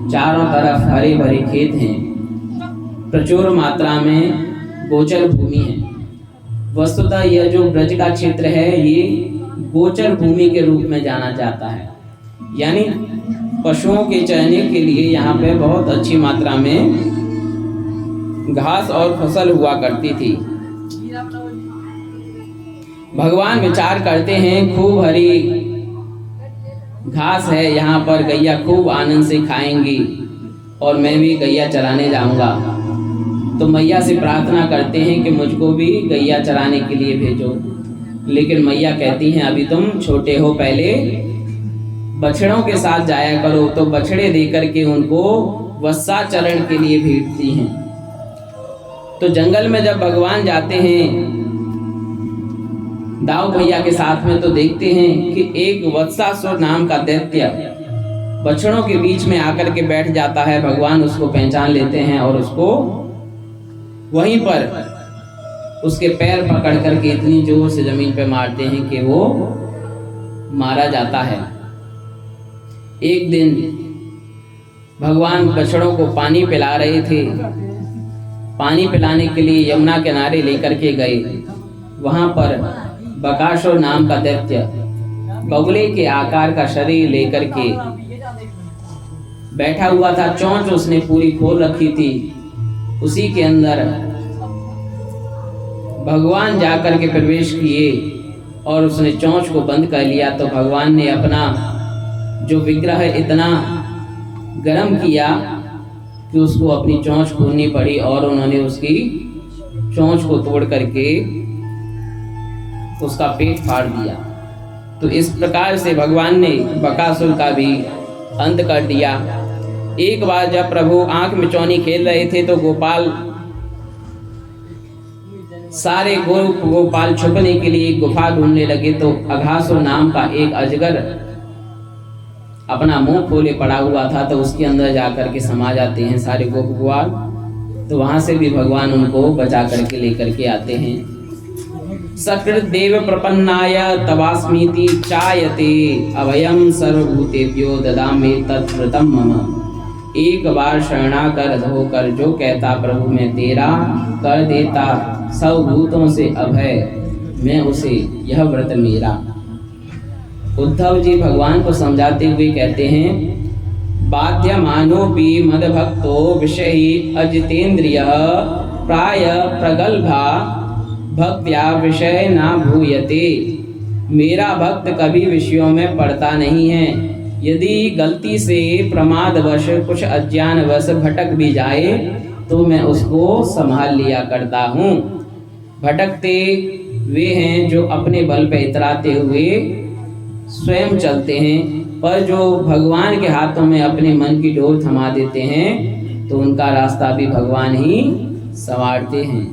चारों तरफ हरे भरे खेत हैं, प्रचुर मात्रा में गोचर भूमि है। वस्तुतः यह जो ब्रज का क्षेत्र है, ये गोचर भूमि के रूप में जाना जाता है, यानी पशुओं के चरने के लिए यहाँ पे बहुत अच्छी मात्रा में घास और फसल हुआ करती थी। भगवान विचार करते हैं, खूब हरी घास है यहाँ पर, गैया खूब आनंद से खाएंगी और मैं भी गैया चराने जाऊंगा। तो मैया से प्रार्थना करते हैं कि मुझको भी गैया चराने के लिए भेजो। लेकिन मैया कहती हैं, अभी तुम छोटे हो, पहले बछड़ों के साथ जाया करो। तो बछड़े देकर के उनको वत्साचरण के लिए भेजती हैं। तो जंगल में जब भगवान जाते हैं दाऊ भैया के साथ में, तो देखते हैं कि एक वत्सासुर नाम का दैत्य बछड़ों के बीच में आकर के बैठ जाता है। भगवान उसको पहचान लेते हैं और उसको वहीं पर उसके पैर पकड़ करके इतनी जोर से जमीन पे मारते हैं कि वो मारा जाता है। एक दिन भगवान बछड़ों को पानी पिला रहे थे। पानी पिलाने के लिए यमुना किनारे लेकर के गए। वहां पर बकासुर नाम का दैत्य बगुले के आकार का शरीर लेकर के बैठा हुआ था। चोंच उसने पूरी खोल रखी थी। उसी के अंदर भगवान जाकर के प्रवेश किए और उसने चोंच को बंद कर लिया। तो भगवान ने अपना जो विग्रह इतना गर्म किया कि उसको अपनी चोंच खोलनी पड़ी और उन्होंने उसकी चोंच को तोड़ करके उसका पेट फाड़ दिया। तो इस प्रकार से भगवान ने बकासुर का भी अंत कर दिया। एक बार जब प्रभु आंख में चौनी खेल रहे थे तो गोपाल सारे गोपाल छुपने के लिए गुफा ढूंढने लगे। तो अघासुर नाम का एक अजगर अपना मुंह खोले पड़ा हुआ था, तो उसके अंदर जाकर के समा जाते हैं सारे गोपाल। तो वहां से भी भगवान उनको बचा करके लेकर के आते हैं। सकृत देव प्रपन्नाय तवास्मीति चायते अभयम सर्वभूतेभ्यो ददामि तत्प्रतम मम। एक बार शरणागत होकर जो कहता प्रभु मैं तेरा, कर देता सब भूतों से अभय, मैं उसे यह व्रत मेरा। उद्धव जी भगवान को समझाते हुए कहते हैं, बाध्यमानोपि मदभक्तो विषयी अजितेन्द्रिय प्राय प्रगल्भा भक्त्या विषय ना भूयते। मेरा भक्त कभी विषयों में पड़ता नहीं है। यदि गलती से प्रमादवश कुछ अज्ञानवश भटक भी जाए तो मैं उसको संभाल लिया करता हूँ। भटकते वे हैं जो अपने बल पे इतराते हुए स्वयं चलते हैं, पर जो भगवान के हाथों में अपने मन की डोर थमा देते हैं तो उनका रास्ता भी भगवान ही संवारते हैं।